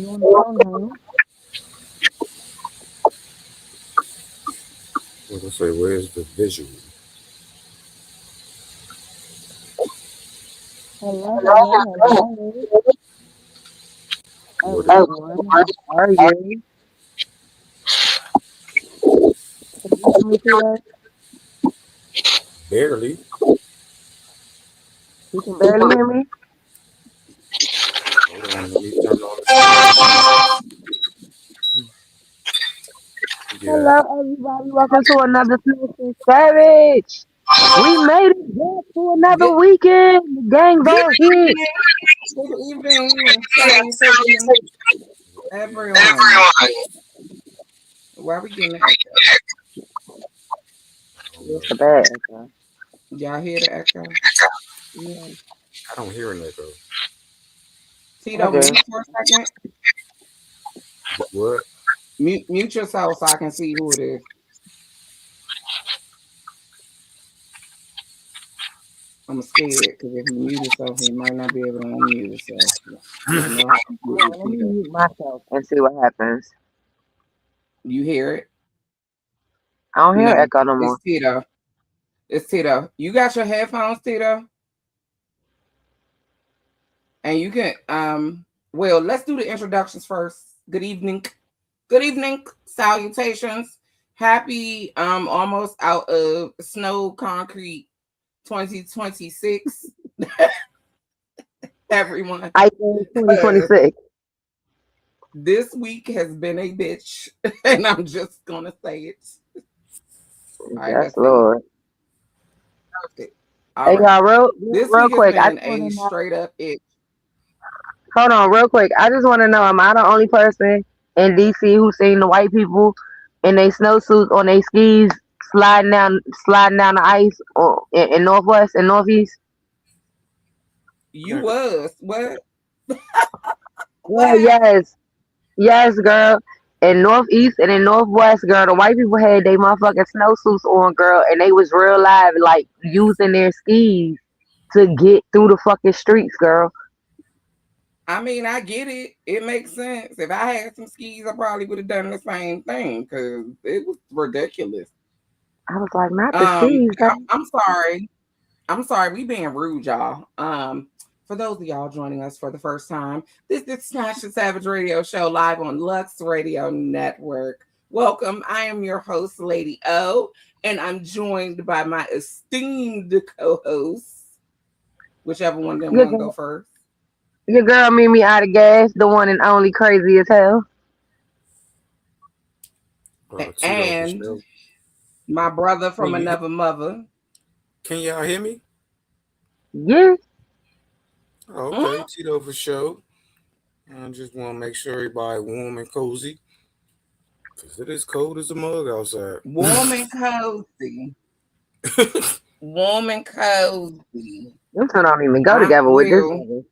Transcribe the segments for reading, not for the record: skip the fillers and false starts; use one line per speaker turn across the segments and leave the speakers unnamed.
on the show now.
What I say? Where's the visual?
Hello, hello, hello,
What is
everyone. How are you? Can you hear me, Tito?
barely?
You can barely hear me?
Hold on, let me turn on the yeah.
Hello, everybody. Welcome to another Snatched Savage. We made it back to another
Good,
weekend. The gang's
good
all here.
evening. Good evening. Salutations, everyone. Why are we getting the echo?
I don't know.
It's a bad echo.
Y'all hear the echo?
Yeah,
I don't hear an echo.
I
Tito,
do.
mute for a second.
What?
Mute yourself so I can see who it is. I'm scared because if you mute yourself, he might not be able to unmute yourself. I know how to do it
Hold
with
on, let me
Tito.
mute myself and see what happens.
You hear it?
I don't hear
No,
echo no more.
it's Tito. It's Tito. You got your headphones, Tito? And you can well, let's do the introductions first. Good evening. Good evening. Salutations. Happy almost out of snow concrete 2026. Everyone.
I think 2026.
This week has been a bitch. And I'm just gonna say it. All right,
Yes,
let's see.
Lord.
Perfect. All
Hey,
right.
y'all,
This
real
week has
quick. I
been
just want
a
to know.
straight up it.
Hold on, real quick. I just want to know, am I the only person in DC who seen the white people in their snowsuits on their skis sliding down the ice in Northwest and Northeast?
You was what?
Well,
What happened?
yes, yes, girl. In Northeast and in Northwest, girl, the white people had they motherfucking snowsuits on, girl, and they was real live, like using their skis to get through the fucking streets, girl.
I mean, I get it. It makes sense. If I had some skis, I probably would have done the same thing because it was ridiculous.
I was like, not the skis, girl.
I'm sorry. I'm sorry. We being rude, y'all. For those of y'all joining us for the first time, this is Snatched Savage Radio Show live on Lux Radio Network. Welcome. I am your host, Lady O, and I'm joined by my esteemed co-hosts. Whichever one of them
Your
want to go
girl,
first.
your girl made me out of gas, the one and only crazy as hell.
Tito for
And
sure.
my brother
Can
from
you
another mother.
can y'all hear me?
Yeah.
Oh, okay,
Mhm.
Tito for sure. I just want to make sure everybody warm and cozy because it is cold as a mug outside.
Warm and cozy. Warm and cozy.
Them two don't even go
I'm
together with this
well,
nigga.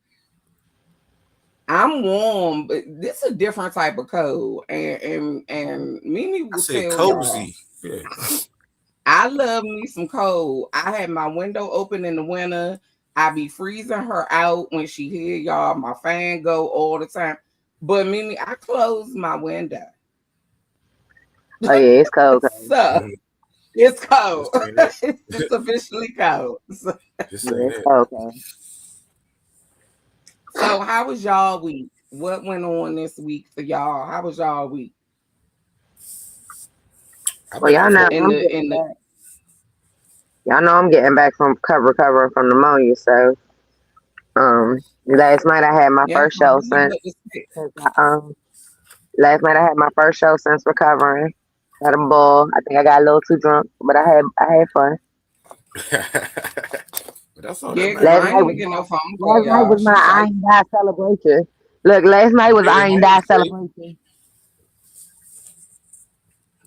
I'm warm, but this is a different type of cold. And Mimi
I
will
said
tell y'all.
cozy. Yeah.
I love me some cold. I had my window open in the winter. I be freezing her out when she hear y'all. My fan go all the time. But Mimi, I close my window.
Oh yeah, it's cold. Cold.
So it's cold.
Just saying that.
It's officially cold.
Just
Yeah,
saying
it's
that.
cold. Cold.
So how was y'all week? What went on this week for y'all? How was y'all week?
I've
Well,
been
y'all
off
know
work.
In
I'm
the
getting
in the
back. Y'all know I'm getting back from recovering from pneumonia. So, last night I had my
yeah,
first
my
show
boy
since.
was sick.
since last night I had my first show since recovering. Had a ball. I think I got a little too drunk, but I had fun.
But that's all that
Yeah, because
Last
I
matters.
ain't
night
even
was
get
my
no phone call,
last night
y'all.
was my
She
I
like,
ain't die celebration. Look, last night
You
was
made
I
it
ain't
home
die
safe.
celebration.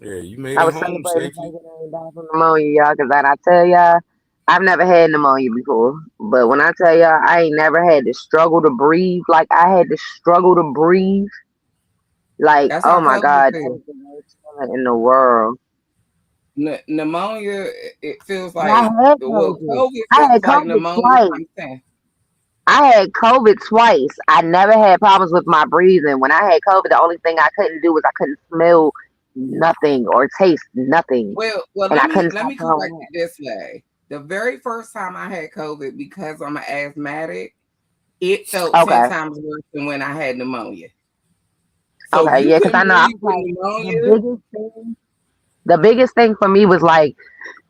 Yeah, you made
I
it
was
home
celebrating the
safely.
fact that I ain't died from pneumonia, y'all. Cause I tell y'all, I've never had pneumonia before. But when I tell y'all, I ain't never had to struggle to breathe like I had to struggle to breathe. Like,
that's
oh
how
my
COVID
God, that
feel.
is the worst feeling in the world.
Pneumonia, it feels
And I
like
had
well,
COVID.
COVID
I
feels
had
like
COVID
pneumonia
twice.
times 10.
I had COVID twice. I never had problems with my breathing. When I had COVID, the only thing I couldn't do was I couldn't smell nothing or taste nothing,
Well,
and
let
I
me
couldn't
let
stop
me correct
throwing up.
it this way. The very first time I had COVID, because I'm an asthmatic, it felt 10
Okay,
times worse than when I had pneumonia. So if
okay,
you
yeah, because I
couldn't
know I
breathe
was
with
like
pneumonia,
the biggest thing for me was like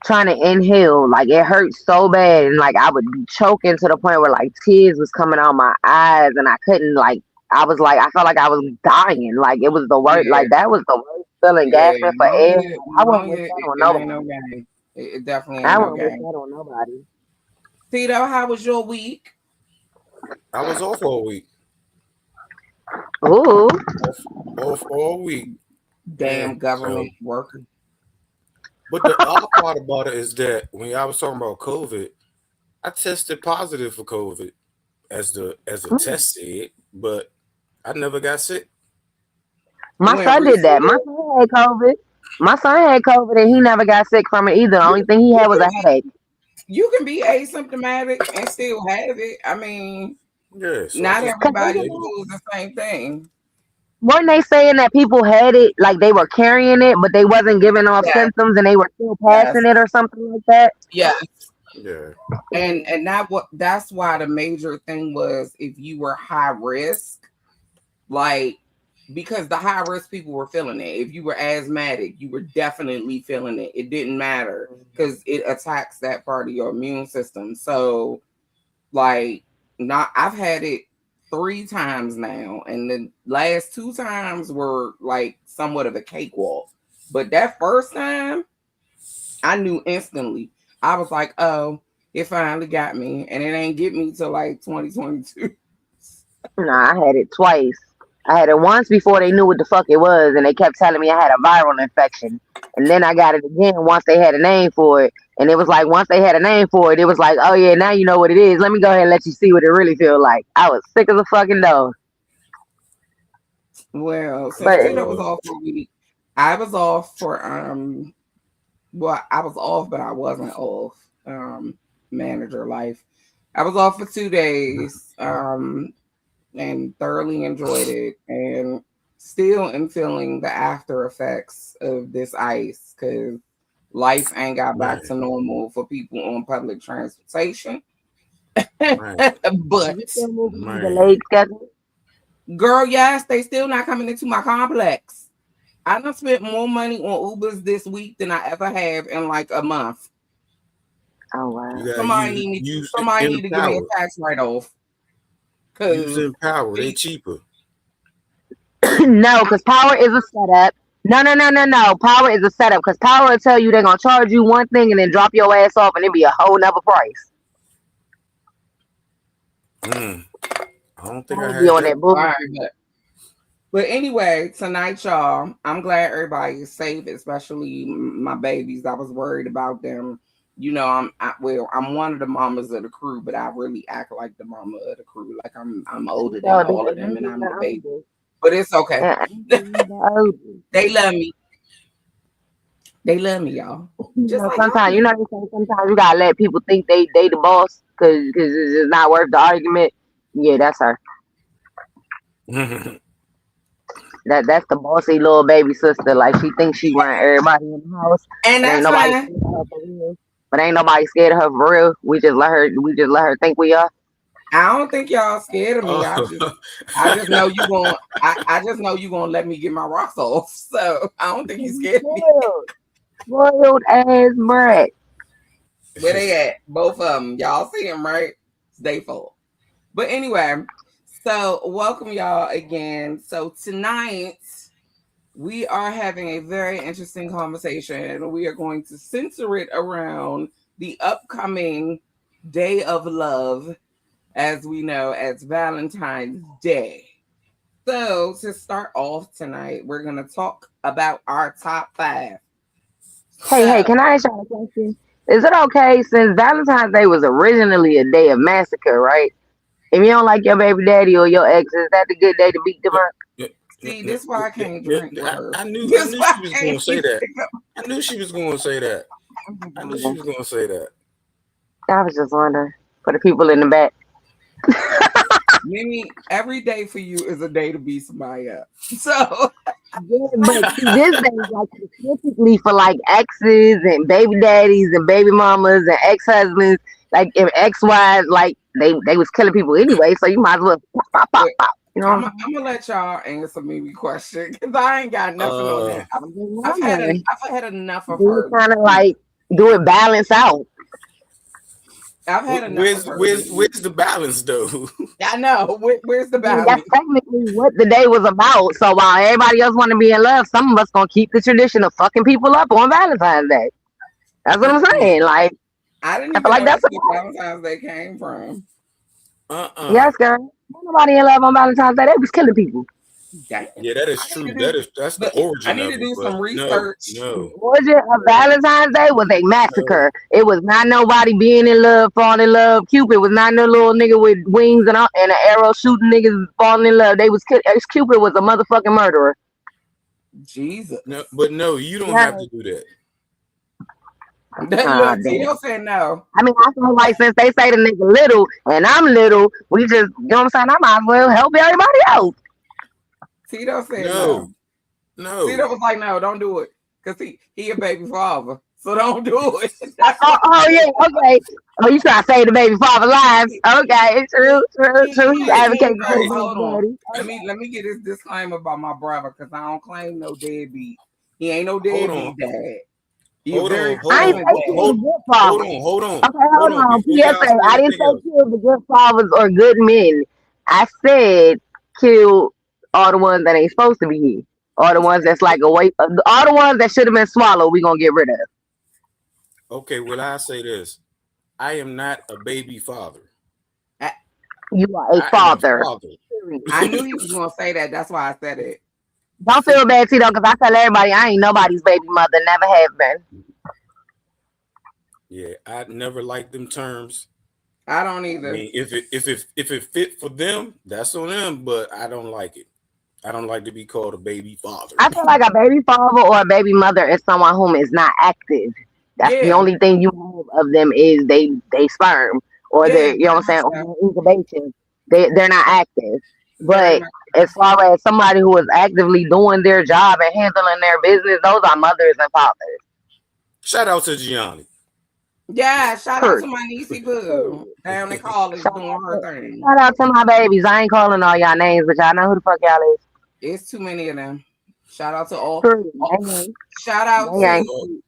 trying to inhale. Like it hurt so bad, and like I would be choking to the point where like tears was coming out my eyes, and I couldn't like. I was like, I felt like I was dying. Like it was the worst.
yeah,
Like that was the worst feeling,
yeah,
gasping for air. Like, I wouldn't wish
pneumonia,
that on
it ain't
nobody.
no game. It definitely
I
ain't no
wouldn't wish
game.
that on nobody.
Tito, how was your week?
I was off all week.
Ooh,
Off all week.
Damn
And
government worker.
but the other part about it is that when I was talking about COVID, I tested positive for COVID as a test said, but I never got sick.
You
my
went
son did that. My
resealed?
son had COVID. My son had COVID, and he never got sick from it either. The
You,
only thing he
you
had was
can
a headache.
you can be asymptomatic and still have it. I mean,
Yeah, so I
not
just
Cause
everybody
gave it.
feels the same thing.
weren't they saying that people had it, like they were carrying it, but they wasn't giving off
Yes,
symptoms, and they were still
yes,
passing it or something like that?
yes.
Yeah.
And that's why the major thing was if you were high risk, like because the high risk people were feeling it. If you were asthmatic, you were definitely feeling it. It didn't matter because it attacks that part of your immune system. So like not I've had it 3 times now, and the last 2 times were like somewhat of a cakewalk. But that first time, I knew instantly. I was like, oh, it finally got me. And it ain't get me till like 2022.
Nah, I had it twice. I had it once before they knew what the fuck it was, and they kept telling me I had a viral infection. And then I got it again once they had a name for it. And it was like once they had a name for it, it was like, oh yeah, now you know what it is. Let me go ahead and let you see what it really feels like. I was sick as a fucking dog.
Well, since
But
Tito was off for a week, I was off for well, I was off, but I wasn't off. Manager life. I was off for 2 days. And thoroughly enjoyed it, and still am feeling the after effects of this ice because life ain't got back
Man,
to normal for people on public transportation.
man,
is it
But
still moving on
man.
delayed schedule?
girl, yes, they still not coming into my complex. I done spent more money on Ubers this week than I ever have in like a month.
Oh wow.
You gotta
Somebody need me.
use
Somebody need to give me
Empower.
a tax write off
Use
because
Empower. They cheaper.
No, because power is a setup. No, no, no, no, no. Power is a setup because power will tell you they're gonna charge you one thing and then drop your ass off and it be a whole nother price.
Mm. I don't think I
Power be
had
on
that.
that
all right,
bullshit.
but anyway, tonight, y'all, I'm glad everybody is safe, especially my babies. I was worried about them. You know, I'm one of the mamas of the crew, but I really act like the mama of the crew. Like I'm older than
So
all
the
of them, and
angels
I'm the
the
baby.
oldest.
But it's okay.
Yeah, angels the oldest.
They love me. They love me, y'all.
You
Just
know,
like y'all
sometimes you
do.
know they say sometimes you gotta let people think they the boss because it's just not worth the argument. Yeah, that's her. That's the bossy little baby sister. Like she thinks she run everybody in the house,
And
but ain't
that's
nobody
fine.
scared of her for real. But ain't nobody scared of her for real. We just let her think we are.
I don't think y'all scared of me.
Oh,
I just know you going I just know you gonna let me get my rocks off. So I don't think you
You
scared of me.
spoiled ass brat.
Where they at? Both of them. Y'all see them, right? It's they fault. But anyway, so welcome y'all again. So tonight we are having a very interesting conversation. We are going to center it around the upcoming Day of Love, as we know as Valentine's Day. So to start off tonight, we're gonna talk about our top five.
Hey,
So
can I ask y'all a question? Is it okay since Valentine's Day was originally a day of massacre, right? If you don't like your baby daddy or your ex, is that the good day to beat them up?
yeah, yeah,
see,
yeah,
this is why I can't
yeah,
drink with
yeah.
her.
I knew I
This is
knew
why
she was
I
gonna
can't
say
keep
that.
picking up.
I knew she was gonna say that. I knew she was gonna say that.
I was just wondering for the people in the back.
Mimi, every day for you is a day to beat somebody up. So
Yeah, but see, this day is like specifically for like exes and baby daddies and baby mamas and ex husbands. Like if ex wives, like they was killing people anyway, so you might as well pop pop pop
but
pop. You know what
I'm
I'm
I'm gonna let y'all answer Mimi question because I ain't got nothing on
Uh,
that.
saying? I'm just wondering.
I've had enough of
Do it
her.
kind of like do it balance out?
I've had enough of her.
where's the balance though?
I know. Where's the
I mean, that's
balance?
technically what the day was about. So while everybody else want to be in love, some of us gonna keep the tradition of fucking people up on Valentine's Day. That's what I'm saying. Like
I didn't
I feel
even
like
know
that's
that's
a
where Valentine's Day came from.
Uh-uh.
yes, girl. Ain't nobody in love on Valentine's Day. They was killing people.
Damn.
Yeah, that is
I need
true.
to do.
That's the
Look, I
origin
need
of
to
it.
do
But
some
no,
research.
The
no,
origin of Valentine's Day was a
no.
massacre. It was not nobody being in love, falling in love. Cupid was not no little nigga with wings and an arrow shooting niggas falling in love. They was Cupid was a motherfucking murderer.
No,
Jesus.
but no, you don't have
Yeah.
to do that.
Ah,
Look,
damn.
Tito said no.
I mean, I feel like since they say the nigga little and I'm little, we just, you know what I'm saying? I might as well help everybody out.
Tito said no.
No, no.
Tito was like, no, don't do it. Because he a baby father. So don't do it.
Oh,
That's what
yeah, okay. Oh, you trying to save the baby father lives? Okay, true, true, true. You
he ain't
advocating for the
no,
baby
hold on.
daddy.
Let me get this disclaimer about my brother because I don't claim no deadbeat. He ain't no
Hold on,
deadbeat dad. He a
hold
very
on, hold
I ain't
on,
excellent
say
hold,
he
dad.
was
hold,
a good
hold
father.
on, hold on,
Okay,
hold
hold
on.
on.
Before y'all
PSA.
say
I didn't
anything
say
else,
kill the good fathers or good men. I said kill all the ones that ain't supposed to be here. All the ones that's like away. All the ones that should have been swallowed. We gonna get rid of.
okay. Well, I say this: I am not a baby father.
I,
You are a
I am a
father.
father.
Period.
I knew he was gonna say that. That's why I said it.
Don't feel bad, Tito, because I tell everybody I ain't nobody's baby mother. Never have been.
Yeah, I never liked them terms.
I don't
I
either.
mean, if it fit for them, that's on them. But I don't like it. I don't like to be called a baby father.
I feel like a baby father or a baby mother is someone whom is not active. That's the
Yeah,
only thing you have of them is they sperm or
yeah,
they you know
very
what I'm
much
saying or
so.
their incubation. They're not active.
Very
But
much.
as far as somebody who is actively doing their job and handling their business, those are mothers and fathers.
Shout out to Gianni.
Yeah, shout out to
Period.
my niecey boo down in college
Shout
doing
out
her
to
thing.
shout out to my babies. I ain't calling all y'all names, but y'all know who the fuck y'all is.
It's too many of them. Shout out to all.
Period.
all
Gang gang.
shout out
Gang gang.
Oh,
to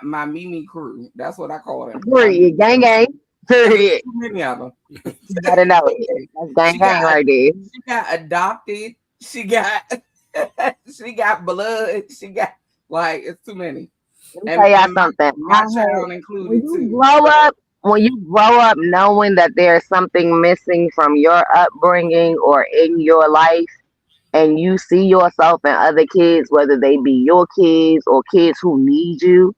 my Mimi crew. That's what I call them. My
Period. Gang gang.
because there's
Period.
too many of them.
You better know it. That's gang
she got
gang right there.
she got adopted. She got she got blood. She got like it's too many,
Let me
and
tell y'all
and
something.
my child included too.
When you grow up knowing that there's something missing from your upbringing or in your life, and you see yourself in other kids, whether they be your kids or kids who need you,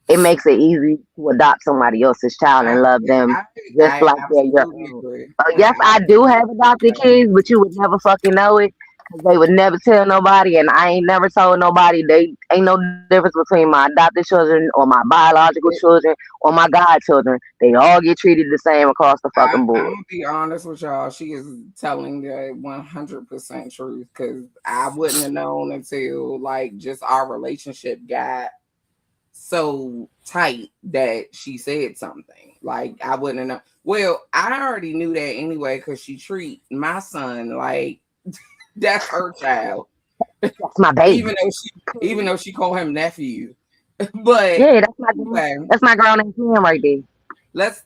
it makes it easy to adopt somebody else's child
I
and love them
I
just
I
like they're your
absolutely
own.
agree.
Yes, I do have adopted kids, but you would never fucking know it because they would never tell nobody, and I ain't never told nobody. They ain't no difference between my adopted children or my biological children or my godchildren. They all get treated the same across the fucking
I'm
board.
gonna be honest with y'all. She is telling the 100% truth because I wouldn't have known until like just our relationship got so tight that she said something. Like I wouldn't have known. Well, I already knew that anyway because she treat my son like that's her child,
That's my baby.
even though she called him nephew. But
Yeah,
anyway,
that's my grown ass man right there.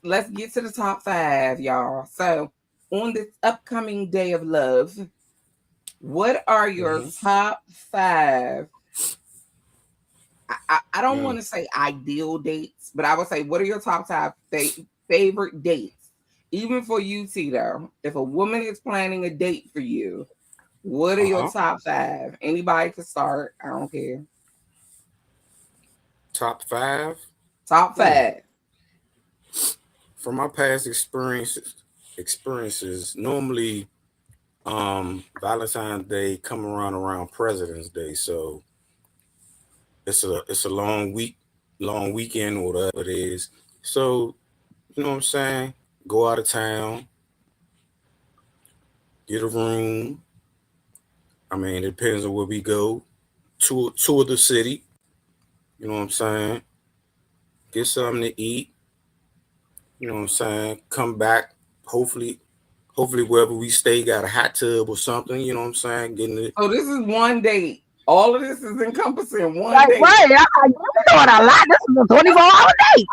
let's get to the top five, y'all. So on this upcoming day of love, what are your
mm-hmm.
top five? I don't
Mm.
want to say ideal dates, but I would say what are your top five favorite dates? Even for you, Tito, if a woman is planning a date for you, what are your
Uh-huh.
top five? Anybody can start. I don't care.
Top five.
Top
Hmm.
five.
From my past experiences, normally Valentine's Day come around President's Day, so it's a long weekend, whatever it is. So you know what I'm saying? Go out of town, get a room. I mean, it depends on where we go. Tour the city. You know what I'm saying? Get something to eat. You know what I'm saying? Come back. Hopefully, hopefully wherever we stay got a hot tub or something. You know what I'm saying? Getting it.
So this is one date. All of this is encompassing one
Like,
date.
right, I'm doing a lot. This is a 24-hour day.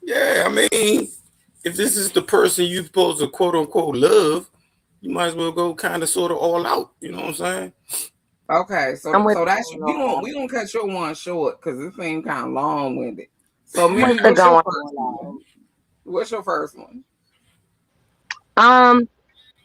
Yeah, I mean, if this is the person you supposed to quote unquote love, you might as well go kind of sort of all out. You know what I'm saying?
Okay,
I'm with
so
the
that's
going
we
on.
gonna cut your one short because this thing kind of long winded. So
I'm
Mimi,
with the
what's your
going
first one?
on.
What's your first one?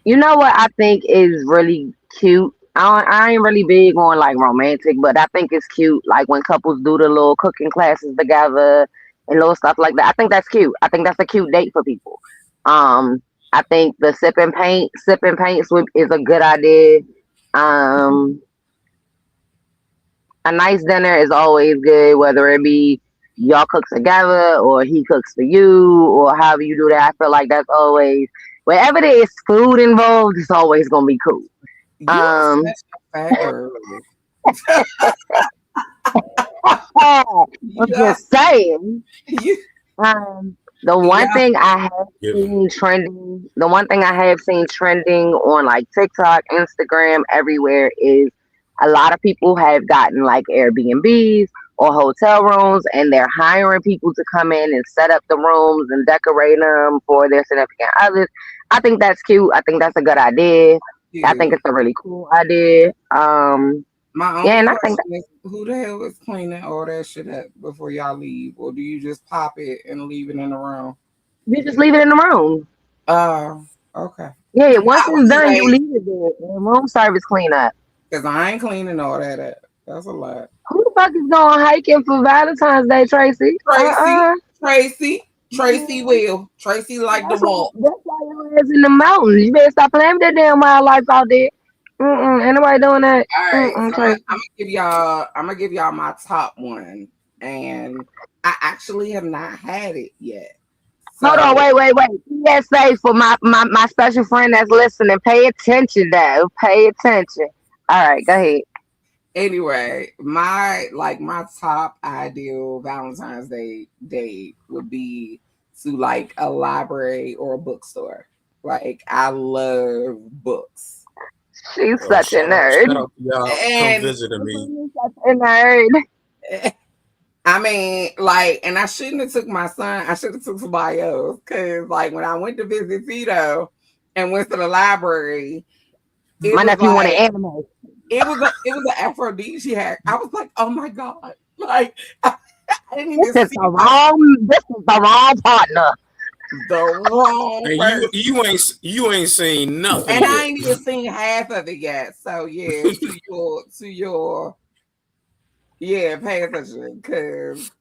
You know what I think is really cute? I ain't really big on like romantic, but I think it's cute. Like when couples do the little cooking classes together and little stuff like that. I think that's cute. I think that's a cute date for people. Um, I think the sipping paint is a good idea. Um, a nice dinner is always good, whether it be y'all cook together or he cooks for you or however you do that. I feel like that's always wherever there is food involved, it's always gonna be cool.
You are
Um,
such a fat girl.
I'm
You are,
just saying.
you,
The one
yeah.
thing I have
Given.
seen trending, the one thing I have seen trending on like TikTok, Instagram, everywhere is a lot of people have gotten like Airbnbs or hotel rooms and they're hiring people to come in and set up the rooms and decorate them for their significant others. I think that's cute. I think that's a good idea. I think
You.
it's a really cool idea.
My
Yeah,
only
and I think
question is, who the hell is cleaning all that shit up before y'all leave, or do you just pop it and leave it in the room?
you just leave it in the room.
Oh, okay.
Yeah, once
I
it's
was
done, you
like,
leave it there. And room service clean up.
because I ain't cleaning all that up. That's a lot.
Who the fuck is going hiking for Valentine's Day, Tracy?
Tracy, Tracy
Man,
will. Tracy like to
that's
walk.
why your ass in the mountains. You better stop playing with that damn wildlife out there. Ain't nobody doing that.
All right, so
Tracy.
I'm gonna give y'all my top one, and I actually have not had it yet.
Hold on,
So
wait. PSA for my special friend that's listening. Pay attention, though. Pay attention. All right, go ahead.
anyway, my top ideal Valentine's Day date would be to like a library or a bookstore. Like I love books.
She's such a nerd.
Shout out to y'all. Come
And
visiting me.
She's such a nerd.
I mean, like, and I shouldn't have took my son. I should have took somebody else because, like, when I went to visit Tito and went to the library, it
My
was
nephew wanted
like
anime.
it was an aphrodisiac. I was like, oh my god, like I didn't
This
even
is
see
the
my
wrong. This is the wrong partner.
the wrong
And
person,
you ain't seen nothing
and I
yet.
ain't even seen half of it yet. So yeah, to your yeah, pay attention because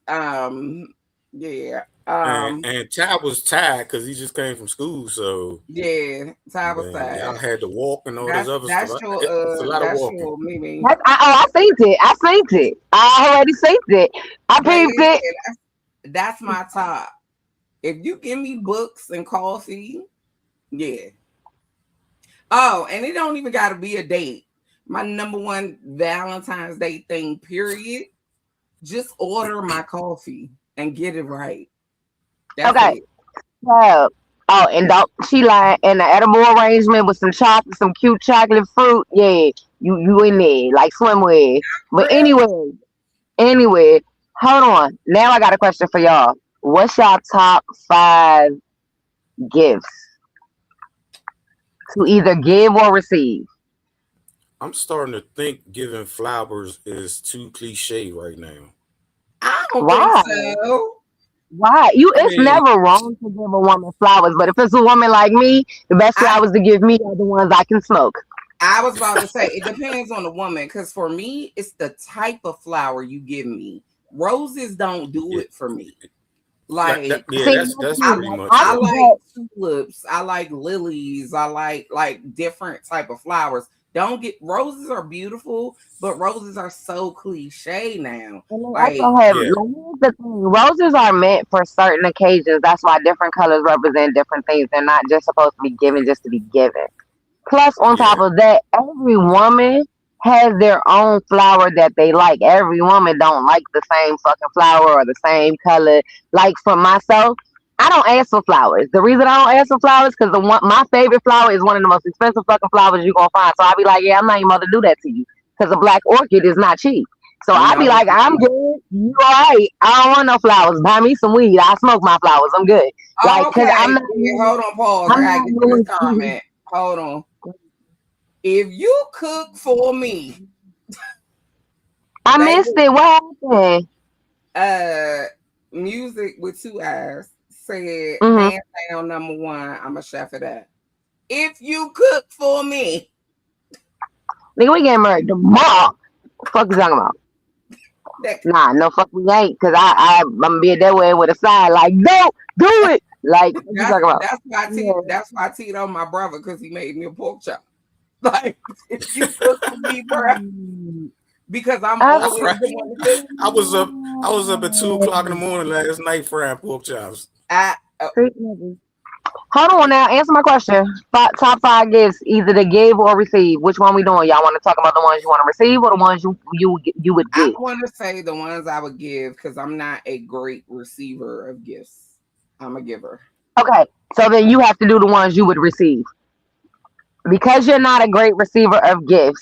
yeah
And Ty was tired because he just came from school, so
yeah, time was
man, y'all
sad.
had to walk and all this other stuff. It's a lot of
That's
walking.
your Mimi.
I seen it. I seen it. I already seen it. I
But
peeped
yeah,
it.
that's my top. If you give me books and coffee, yeah. Oh, and it don't even gotta be a date. My number one Valentine's Day thing, period. Just order my coffee and get it right. That's
Okay.
it.
So, oh, and don't she like in the edible arrangement with some chocolate, some cute chocolate fruit. Yeah, you in there like swimwear. But
Real.
anyway, hold on. Now I got a question for y'all. What's y'all top 5 gifts to either give or receive?
I'm starting to think giving flowers is too cliche right now.
I don't think
Why?
so.
Why?
I
It's
mean,
never wrong to give a woman flowers, but if it's a woman like me, the best
I
flowers to give me are the ones I can smoke.
I was about to say it depends on the woman because for me, it's the type of flower you give me. Roses don't do
yeah,
it for me. Like
yeah,
See,
that's
that's
I
me.
pretty
Like
much
I
I
it.
can
like
get
tulips, I like lilies, I like different type of flowers. Don't get roses are beautiful, but roses are so cliche now.
And they
Like,
also have,
Yeah,
like, here's the thing, roses are meant for certain occasions. That's why different colors represent different things. They're not just supposed to be given just to be given. Plus, on top
yeah,
of that, every woman has their own flower that they like. Every woman don't like the same fucking flower or the same color. Like for myself, I don't ask for flowers. The reason I don't ask for flowers because the one my favorite flower is one of the most expensive fucking flowers you're gonna find. So I be like, yeah, I'm not even about to do that to you because a black orchid is not cheap. So I be
no,
like, I'm good. You alright? I don't want no flowers. Buy me some weed. I smoke my flowers. I'm good. Like, cause I'm
okay.
not.
Yeah, hold on, pause. I
I'm
gotta
not
get to this
doing.
comment. Hold on. If you cook for me,
I
baby,
missed it. What happened?
uh, music with two eyes said,
Mm-hmm.
hands down, number one, I'm a chef of that. If you cook for me,
Nigga, we getting married tomorrow. Fuck you talking about?
that
Nah, no fuck we ain't. Cause I'm gonna be that way with a sign like, don't do it. Like, what you
that's
talking about?
that's why
Yeah.
That's why I teed on my brother because he made me a pork chop. Like, if you cook for me, bro, because I'm
I
always
right.
the one to cook.
I was up. I was up at 2 o'clock in the morning last night frying pork chops.
I
Hold on now. Answer my question. Top five gifts, either to give or receive. Which one we doing? Y'all want to talk about the ones you want to receive or the ones you would
I
give?
want to say the ones I would give because I'm not a great receiver of gifts. I'm a giver.
Okay, so then you have to do the ones you would receive. Because you're not a great receiver of gifts,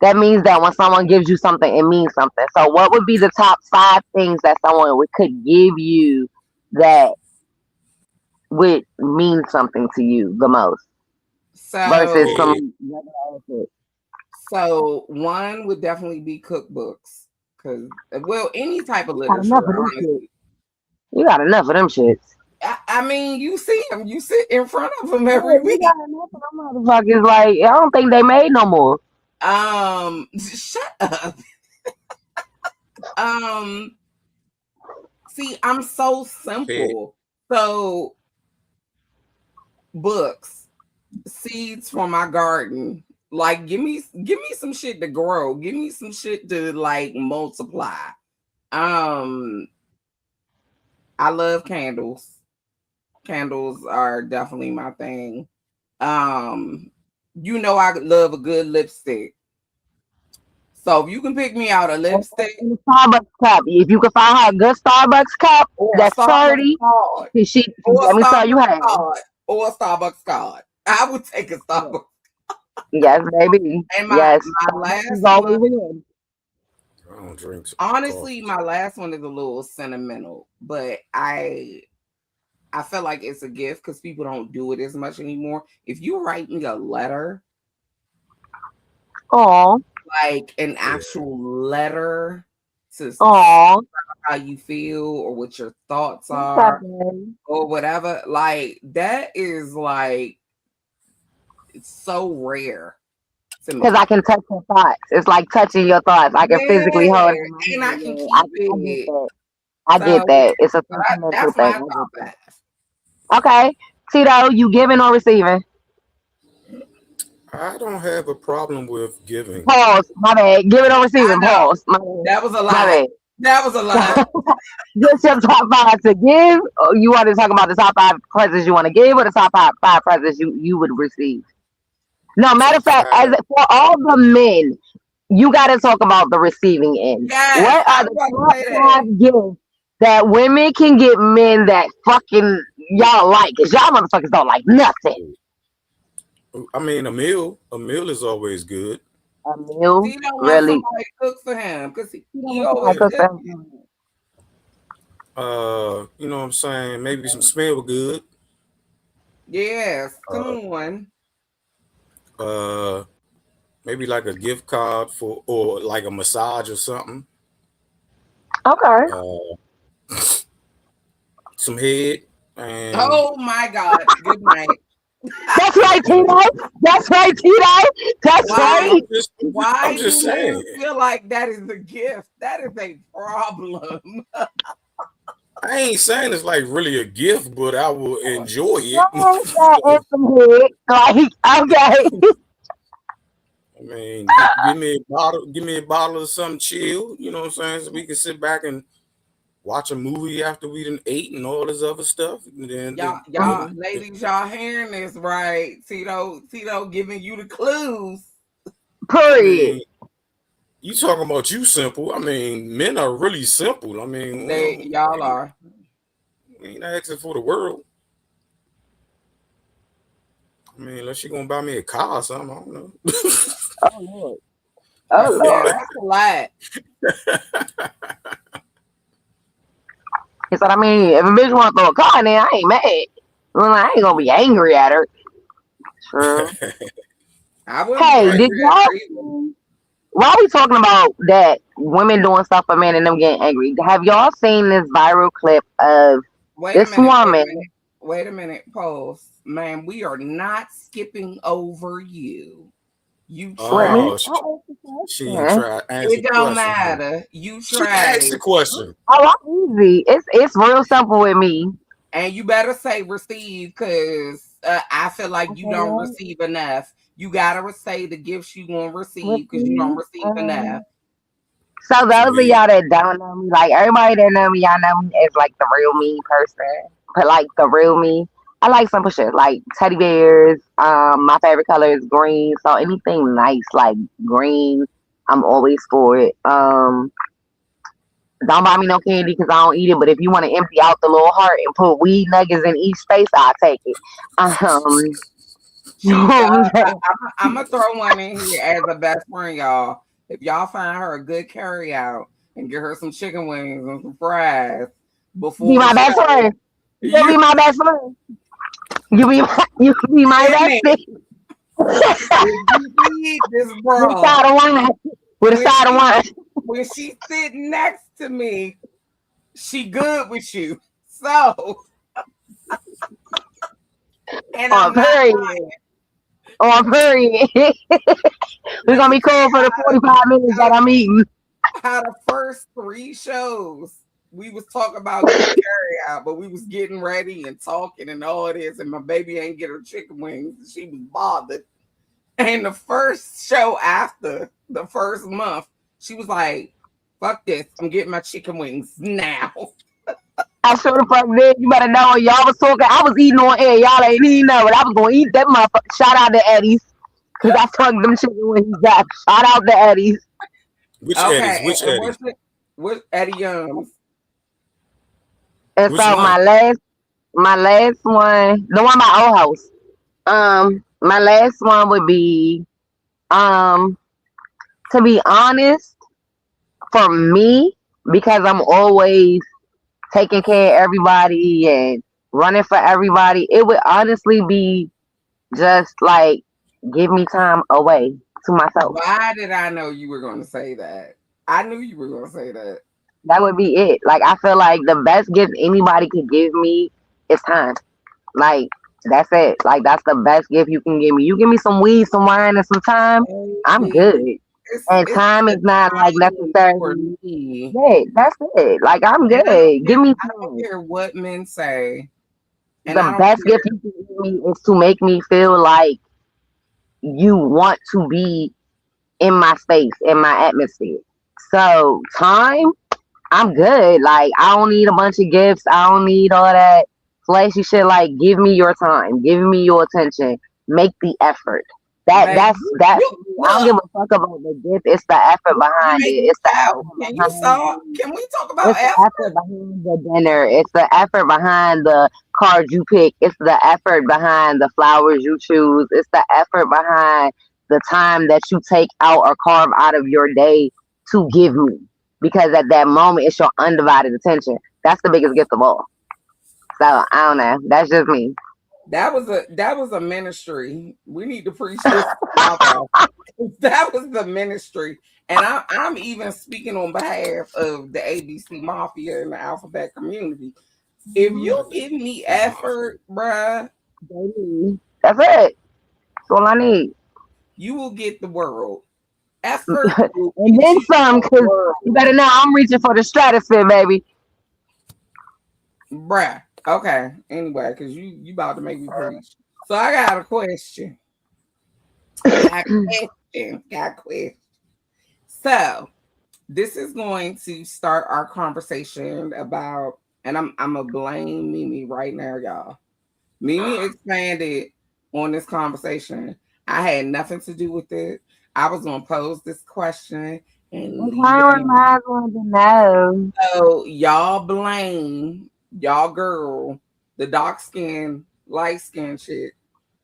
that means that when someone gives you something, it means something. So, what would be the top five things that someone could give you that would mean something to you the most versus
So,
Head.
some regular other shit?
so one would definitely be cookbooks because, well, any type of
Got enough
literature,
of them shit.
honestly.
You got enough of them shits.
I mean, you see them, you sit in front of them
Yeah,
every
you
week.
got enough of them motherfuckers. Like, I don't think they made no more.
Shut up. Um, See, I'm so
Head.
simple. So, books, seeds for my garden. Like, give me some shit to grow. Give me some shit to like multiply. Um, I love candles. Candles are definitely my thing. Um, you know I love a good lipstick. So if you can pick me out a lipstick
In the Starbucks cup. If you can find her a good Starbucks cup
or a
that's
Starbucks
sturdy,
card
she
or a
let me tell you
Starbucks
how.
card or a Starbucks card, I would take a
Yeah.
Starbucks.
Yes, baby.
And
Yes.
my
Starbucks is
last
always
one,
in.
I don't drink
honestly,
coffee.
my last one is a little sentimental, but I feel like it's a gift because people don't do it as much anymore. If you write me a letter,
Aw.
like an
Yeah.
actual letter to
Aw.
how you feel or what your thoughts
What's
are
happening?
or whatever, like that is like it's so rare to
Because
me.
I can touch your thoughts. It's like touching your thoughts. I can physically
Yeah,
hold it in my
and I
hand.
can
Yeah,
keep
I get
it.
that. I get
So,
that. It's a sentimental
that's
thing.
my
I
top
get that.
five.
Okay. Tito, you giving or receiving?
I don't have a problem with giving.
Pause. My bad. Give it or
I
receiving.
know
Pause. My bad.
that was a
My
lie.
bad.
That was a lie.
Just your top five to give. Or you want to talk about the top five presents you want to give, or the top five presents you would receive? No, matter of
Top
fact, as
five.
for all the men, you got to talk about the receiving end.
Yes,
What
I
are
was
the
about to
top
say that.
five gifts that women can get men that fucking y'all like? Cause y'all motherfuckers don't like nothing.
I mean, a meal. A meal is always good.
A meal,
He don't want
really?
somebody to cook for him because
You don't
he
want somebody
always
to cook
Yeah.
for
cooking.
him.
You know what I'm saying? Maybe some smell good.
Yes, come
Uh,
on.
uh, maybe like a gift card for or like a massage or something.
Okay.
Uh, some head and
Oh my God. Good night.
That's right, Tito. That's right, Tito. That's
Why?
right.
I'm
Why
just
do
saying.
men feel like that is a gift? That is a problem.
I ain't saying it's like really a gift, but I will enjoy it.
Well, that is some head. Like, okay.
I mean, give me a bottle of something chill. You know what I'm saying? So we can sit back and watch a movie after we done ate and all this other stuff. And then,
Ladies, y'all hearing this right? Tito giving you the clues.
I
Period.
mean, you talking about you simple. I mean, men are really simple. I mean,
Y'all are.
we ain't asking for the world. I mean, unless you gonna buy me a car or something, I don't know.
Oh Lord. Oh
Now
Lord.
that's a lot.
He said, I mean, if a bitch want to throw a car in there, I ain't mad. I ain't gonna be angry at her. True.
I wouldn't be
Hey,
Right.
did
angry at
y'all?
her either.
Why are we talking about that? Women doing stuff for men and them getting angry. Have y'all seen this viral clip of
Wait a
this
minute. Wait a minute.
woman?
Wait a minute. Pause, man. We are not skipping over you. You
With
tried.
me?
Oh,
I asked the
she ain't
question.
try to answer
It
the
don't
question. Huh?
matter. You
She asked
tried.
the question.
Oh, I'm easy. It's real simple with me.
And you better say receive because I feel like
Okay,
you don't
well,
receive enough. You gotta say the gifts you gonna receive
with
because you don't
me.
receive enough.
So
She
those of
did.
y'all that don't know me, like everybody that know me, y'all know me as like the real me person. But like the real me, I like simple shit like teddy bears. My favorite color is green, so anything nice like green, I'm always for it. Don't buy me no candy because I don't eat it. But if you want to empty out the little heart and put weed nuggets in each space, I'll take it. You know
She,
what I'm saying?
I'm gonna throw one in here as a best friend, y'all. If y'all find her a good carry out and get her some chicken wings and some fries
Be
before the
my best
show,
friend. You
you
be my best friend. You be my
Jimmy,
bestie.
if you feed this
With a
bro
side of wine. With a
when
side of
she
wine.
when she sit next to me, she good with you. So, and I'm
On
not
period. On period. We're
let
gonna
me
be
tell
cool
you
for the 45 minutes that I'm eating.
how the first three shows we was talking about getting carry out, but we was getting ready and talking and all this, and my baby ain't get her chicken wings. She was bothered. And the first show after the first month, she was like, fuck this, I'm getting my chicken wings now.
I sure the fuck did. You better know y'all was talking. I was eating on air. Y'all ain't even know it. I was gonna eat that motherfucker. Shout out to Eddie's. Cause I fucked them chicken wings up. Shout out to Eddie's.
Which Eddie's?
Okay,
Which
and
Eddie?
what's Eddie Young's?
And
Which
so
one?
my last one, the one by old house. My last one would be um to be honest, for me, because I'm always taking care of everybody and running for everybody, it would honestly be just like give me time away to myself.
Why did I know you were going to say that? I knew you were going to say that.
That would be it. Like I feel like the best gift anybody could give me is time. Like that's it. Like that's the best gift you can give me. You give me some weed, some wine, and some time, I'm
Baby,
good. And
it's
time
the
is not like
time for
necessarily
me.
yeah, that's it. Like I'm
And
good. Give me
I don't
time.
care what men say, and
The
I don't
best
care.
gift you can give me is to make me feel like you want to be in my space, in my atmosphere. So time, I'm good. Like I don't need a bunch of gifts. I don't need all that flashy shit. Like give me your time. Give me your attention. Make the effort.
Baby,
That
you
for me, I don't
look,
give a fuck about the gift. It's the effort
you
behind it.
make me
It's the
out.
effort
Can you
behind
stop?
the
Can we talk about
it's the
effort?
effort behind the dinner. It's the effort behind the cards you pick. It's the effort behind the flowers you choose. It's the effort behind the time that you take out or carve out of your day to give me. Because at that moment, it's your undivided attention. That's the biggest gift of all. So I don't know. That's just me.
That was a ministry. We need to preach this to Bravo. That was the ministry. And I'm even speaking on behalf of the ABC Mafia and the Alphabet community. If you give me
The mafia.
effort, bruh,
Baby. That's it. That's all I need.
you will get the world. Effort will
And
get
then
you
some,
the
because you
world.
better know I'm reaching for the stratosphere, baby.
Bruh. Okay. Anyway, because you about to make me preach. So I got a question. I Got quit. So this is going to start our conversation about, and I'm gonna blame Mimi right now, y'all. Mimi expanded on this conversation. I had nothing to do with it. I was gonna pose this question and
That's
leave
why
it
I
alone.
wanted to know.
So y'all blame y'all girl, the dark skin, light skin chick.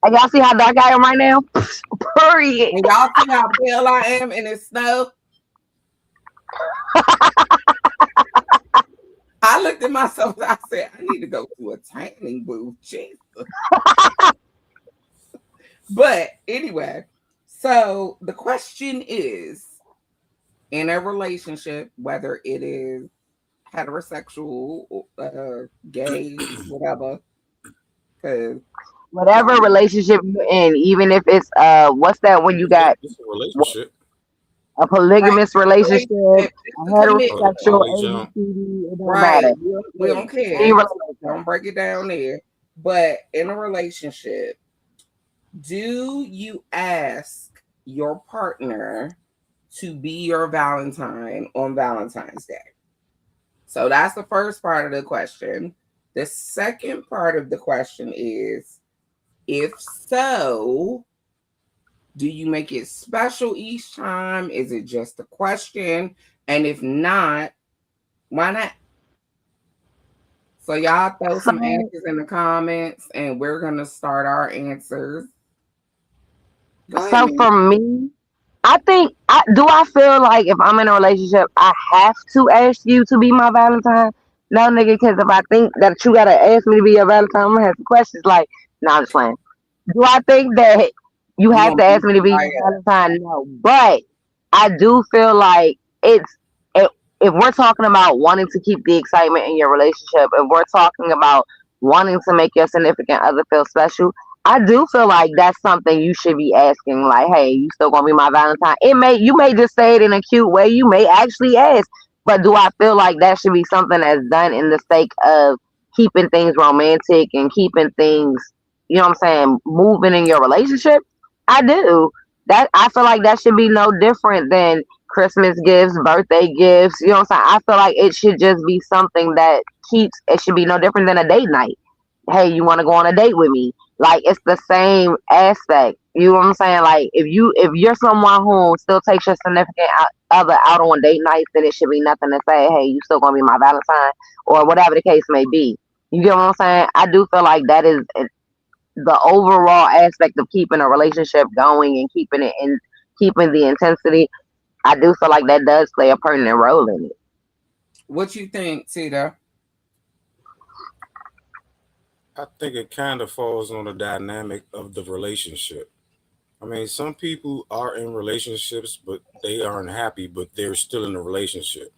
And y'all see how dark I am right now? Period.
And y'all see how pale I am in the snow? I looked at myself and I said, I need to go to a tanning booth. Jesus. But anyway, so the question is, in a relationship, whether it is heterosexual, gay, whatever, because
Whatever
y'all
relationship you're in, even if it's what's that when you got
It's a relationship.
a
right,
polygamous relationship,
relationship,
a
it's a
Or the
commitment.
heterosexual,
poly
ABCD,
jump.
it don't
Right.
matter.
We don't
Any
care.
relationship.
Don't break it down there. But in a relationship, do you ask your partner to be your Valentine on Valentine's Day? So that's the first part of the question. The second part of the question is, if so, do you make it special each time? Is it just a question? And if not, why not? So y'all throw some
So,
answers in the comments and we're gonna start our answers. Go ahead,
so
man.
for me, I feel like if I'm in a relationship, I have to ask you to be my Valentine. No, nigga, because if I think that you gotta ask me to be your Valentine, I'm gonna have some questions like, no, I'm just playing. Do I think that you
You
have
gonna
to
beat
ask me to be
somebody
your
up.
Valentine? No, but I do feel like if, if we're talking about wanting to keep the excitement in your relationship, if we're talking about wanting to make your significant other feel special, I do feel like that's something you should be asking. Like, hey, you still gonna be my Valentine? You may just say it in a cute way. You may actually ask, but do I feel like that should be something that's done in the sake of keeping things romantic and keeping things, you know what I'm saying, moving in your relationship? I do. That I feel like that should be no different than Christmas gifts, birthday gifts. You know what I'm saying? I feel like it should just be something that keeps. It should be no different than a date night. Hey, you want to go on a date with me? Like it's the same aspect. You know what I'm saying? Like if you're someone who still takes your significant other out on date nights, then it should be nothing to say. Hey, you still gonna be my Valentine or whatever the case may be. You get what I'm saying? I do feel like that is the overall aspect of keeping a relationship going and keeping it in keeping the intensity. I do feel like that does play a pertinent role in it.
What you think, Tita?
I think it kind of falls on the dynamic of the relationship. I mean, some people are in relationships, but they aren't happy, but they're still in a relationship.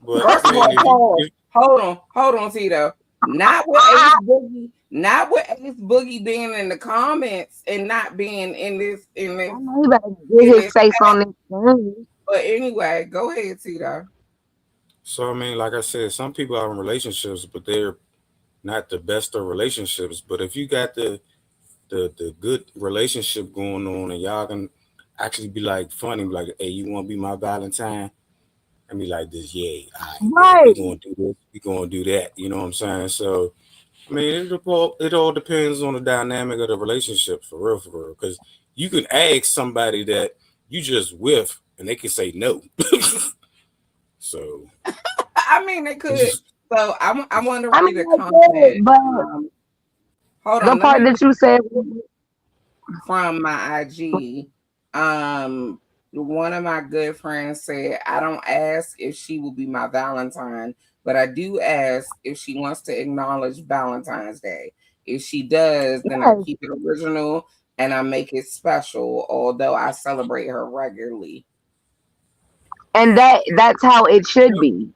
But I
First of
mean,
all, pause. Hold on, Tito. Not with Ace Boogie, not with Ace Boogie being in the comments and not being
I know he better get
in
his
this
face
chat.
on this thing.
But anyway, go ahead, Tito.
so I mean, like I said, some people are in relationships, but they're not the best of relationships. But if you got the good relationship going on, and y'all can actually be like funny, like, hey, you want to be my Valentine? And be like this, yeah, all right, well, we
Right.
gonna do this, we gonna do that. You know what I'm saying? So I mean, it all depends on the dynamic of the relationship, for real, for real. Because you can ask somebody that you just with, and they can say no. So
I mean, they could. So I want to
I
read
mean,
a
I get it,
comment.
but
Hold
the
on, let
part
me
that you said,
from my IG. Um, one of my good friends said, I don't ask if she will be my Valentine, but I do ask if she wants to acknowledge Valentine's Day. If she does, then I
yes,
keep it original and I make it special, although I celebrate her regularly.
and that's how it should be.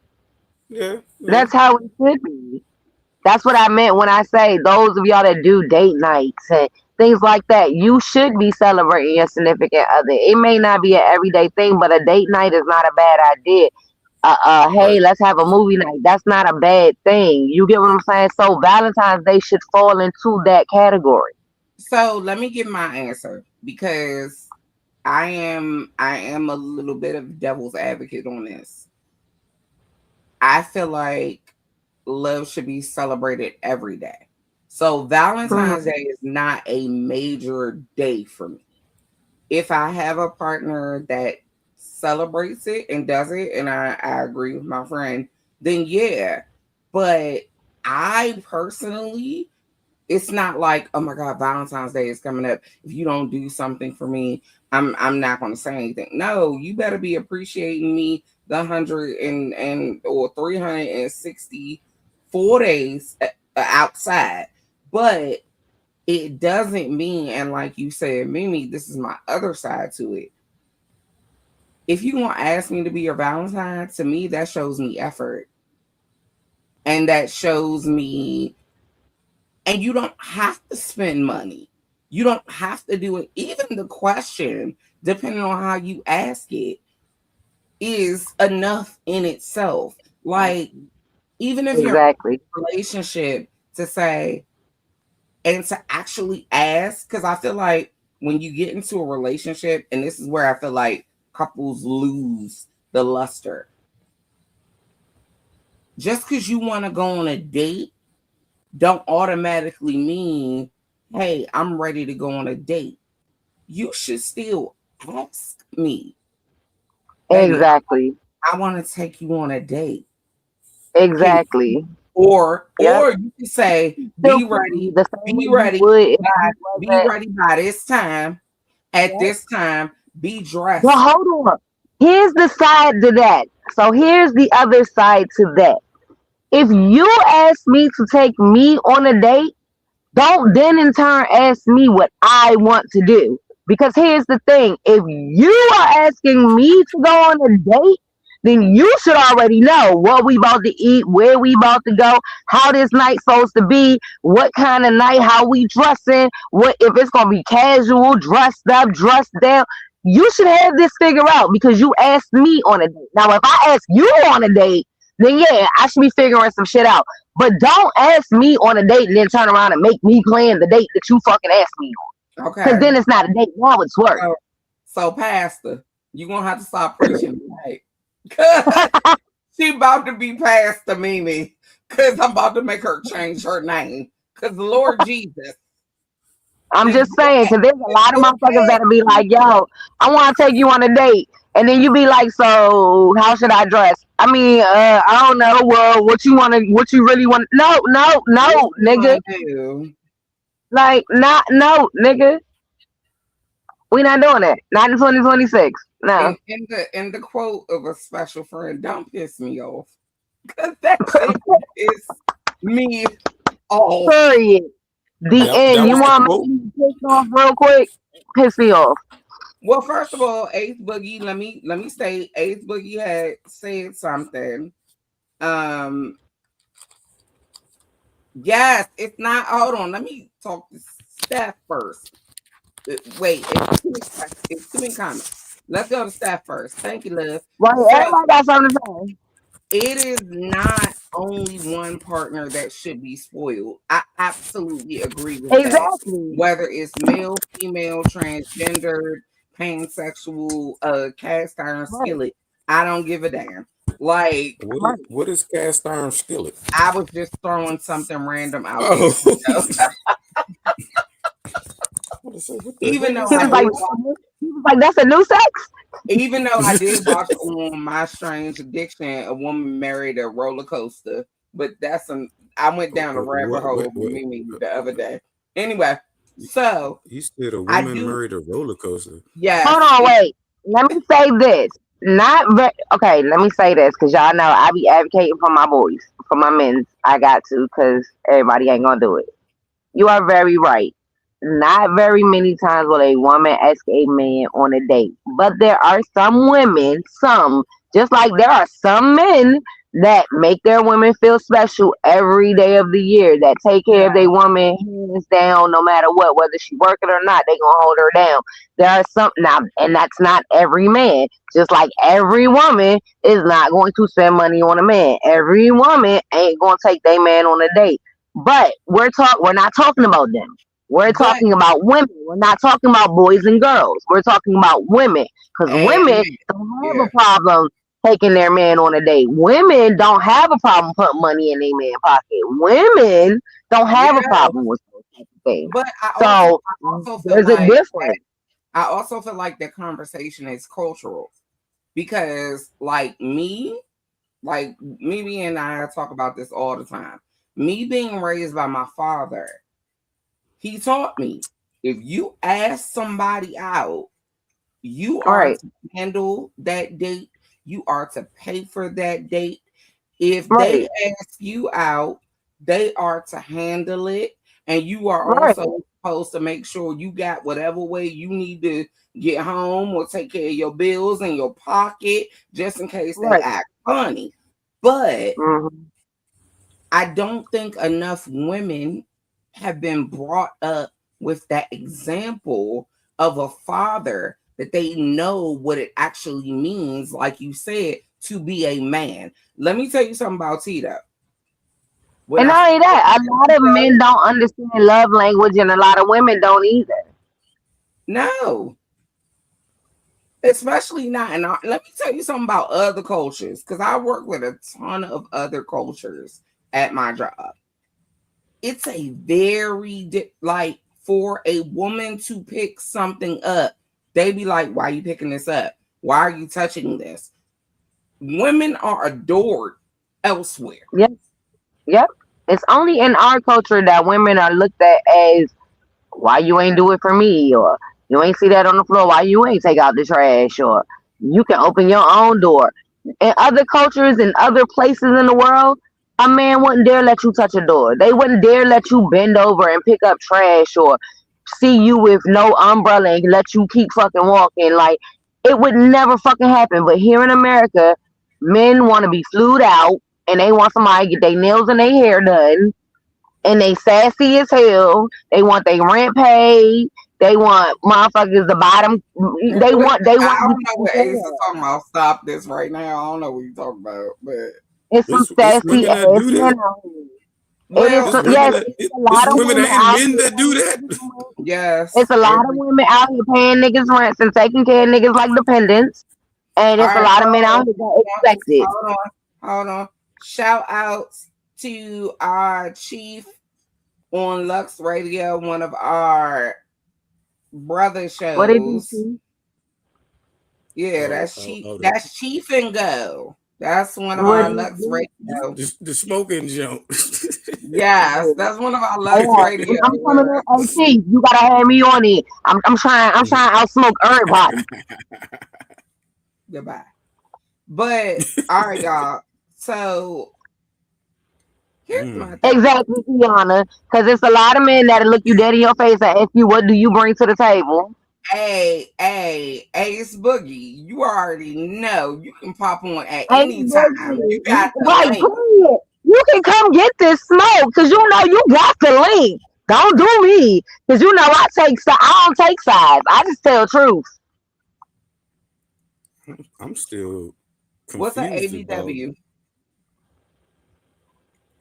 yeah, yeah.
That's how it should be. That's what I meant when I say those of y'all that do date nights and things like that. You should be celebrating your significant other. It may not be an everyday thing, but a date night is not a bad idea. Hey,
Right.
let's have a movie night. That's not a bad thing. You get what I'm saying? So Valentine's Day should fall into that category.
So let me give my answer because I am a little bit of devil's advocate on this. I feel like love should be celebrated every day. So Valentine's
Mhm.
Day is not a major day for me. If I have a partner that celebrates it and does it, and I agree with my friend, then yeah. But I personally, it's not like, oh my God, Valentine's Day is coming up. If you don't do something for me, I'm not gonna say anything. No, you better be appreciating me the 100 and or 364 days outside. But it doesn't mean, and like you said, Mimi, this is my other side to it. If you want to ask me to be your Valentine, to me, that shows me effort. And that shows me, and you don't have to spend money. You don't have to do it. Even the question, depending on how you ask it, is enough in itself. Like, even if you're in
Exactly.
a relationship, to say, and to actually ask, because I feel like when you get into a relationship, and this is where I feel like couples lose the luster. Just because you want to go on a date don't automatically mean, hey, I'm ready to go on a date. You should still ask me, baby,
Exactly.
I want to take you on a date. Can
Exactly. Yep.
or you can say,
Still me the same
be
way you
ready
would if
by
you wasn't.
this time, at
Yep.
this time, be
But
dressed.
hold on. Here's the side to that. So here's the other side to that. If you ask me to take me on a date, don't then in turn ask me what I want to do. Because here's the thing, if you are asking me to go on a date, then you should already know what we about to eat, where we about to go, how this night supposed to be, what kind of night, how we dressing, what if it's gonna be casual, dressed up, dressed down. You should have this figured out because you asked me on a date. Now if I ask you on a date, then yeah, I should be figuring some shit out. But don't ask me on a date and then turn around and make me plan the date that you fucking asked me on. Because
Okay.
then it's not a date. Now it's work.
So, Pastor, you're gonna have to stop preaching tonight. Cause she about to be Pastor Mimi. Cause I'm about to make her change her name. Cause Lord Jesus.
I'm
If
just saying, because there's a lot of
you
motherfuckers
ask
that'll be
me,
like, yo, I want to take you on a date. And then you be like, so how should I dress? I mean, I don't know. Well, what you want to, what you really want? No, no,
what
no,
you
nigga.
gonna do?
Like, not, no, nigga. We not doing it. Not in 2026. No.
In the quote of a special friend, don't piss me off. Cause that shit is me off.
Period. The
That
end. You
was the
want to
quote.
make me piss off real quick? Piss me off.
Well, first of all, Ace Boogie, let me say Ace Boogie had said something. Um, yes, it's not. Hold on, let me talk to Steph first. Wait, it's too many comments. Let's go to Steph first. Thank you, love.
Right.
So
Everybody got something to say.
it is not only one partner that should be spoiled. I absolutely agree with that.
Exactly.
Whether it's male, female, transgendered, pansexual, cast iron
Right.
skillet, I don't give a damn. Like,
Right.
What is cast iron skillet?
I was just throwing something random out there.
Oh,
You know?
what the
even
heck
though
is
He
I
was
that?
like,
did watch,
that's a new sex.
on My Strange Addiction, a woman married a roller coaster. But I went down a rabbit hole with Mimi the other day. Anyway, so
You said a
I
woman
do,
married a roller coaster.
Hold
yes,
on, wait. Let me say this. Okay. Let me say this because y'all know I be advocating for my boys, for my men's. I got to because everybody ain't gonna do it. You are very right. Not very many times will a woman ask a man on a date, but there are some women, some just like there are some men that make their women feel special every day of the year. That take care of
yeah,
their woman hands down, no matter what, whether she working or not. They gonna hold her down. There are some now, and that's not every man. Just like every woman is not going to spend money on a man. Every woman ain't gonna take their man on a date. But we're not talking about them. We're
But
talking about women. We're not talking about boys and girls. We're talking about women. Because women
amen.
don't have a
Yeah.
problem taking their man on a date. Women don't have a problem putting money in their man pocket. Women don't have a
Yeah.
problem with those type of things.
But
So
I also feel
there's a
like
difference.
I also feel like the conversation is cultural because like Mimi and I talk about this all the time. Me being raised by my father, he taught me if you ask somebody out, you
All
are
right.
to handle that date, you are to pay for that date. If they
Right.
ask you out, they are to handle it. And you are
Right.
also supposed to make sure you got whatever way you need to get home or take care of your bills in your pocket just in case they
Right.
act funny. But
Mm-hmm.
I don't think enough women have been brought up with that example of a father that they know what it actually means, like you said, to be a man. Let me tell you something about Tito. When
And
I
not only
first
that, a
met
lot of
Tito,
men don't understand love language, and a lot of women don't either.
no, especially not. And let me tell you something about other cultures because I work with a ton of other cultures at my job. It's a like for a woman to pick something up, they be like, "Why are you picking this up? Why are you touching this?" Women are adored elsewhere.
Yep. Yep. It's only in our culture that women are looked at as why you ain't do it for me, or you ain't see that on the floor, why you ain't take out the trash, or you can open your own door. In other cultures and other places in the world, a man wouldn't dare let you touch a door. They wouldn't dare let you bend over and pick up trash or see you with no umbrella and let you keep fucking walking. Like, it would never fucking happen. But here in America, men want to be flued out and they want somebody to get their nails and their hair done, and they sassy as hell. They want their rent paid. They want motherfuckers to buy them. They want
I
to be
don't know
taken
what
care
Ace is
of.
talking about. Stop this right now. I don't know what you're talking about, but
It's some
It's
sassy
women that
ass
do
men
that.
out here. It is
well,
It's
some,
women
yes,
that
it's a
it's
lot of
women
women
and
out
men
here
that do
paying
that.
niggas rent. It's
yes,
a lot of
every
women out here paying niggas rents and taking care of niggas like dependents. And
all
it's a
right,
lot of men out here that expect it.
hold on, hold on. Shout outs to our chief on Lux Radio, one of our brother
What did you
shows.
see?
Yeah,
The,
that's Chief and Go. That's one of
What
our
did
Lux
you
Radio.
the smoking jump.
Yes,
do?
that's one of our
All
Lux
right,
Radio.
I'm coming in. Hey, Chief, you gotta have me on it. I'm trying to outsmoke everybody.
Goodbye. But all right, y'all. So here's
Mm.
my thing.
Exactly, Tiana. Because it's a lot of men that'll look you dead in your face and ask you, what do you bring to the table?
Hey, Ace Boogie, you already know you can pop on at
Hey,
any time. You
Boogie,
got the
right,
link.
period. You can come get this smoke because you know you got the link. Don't do me because you know I don't take sides. I just tell truth.
I'm still
What's an
confused about
ABW?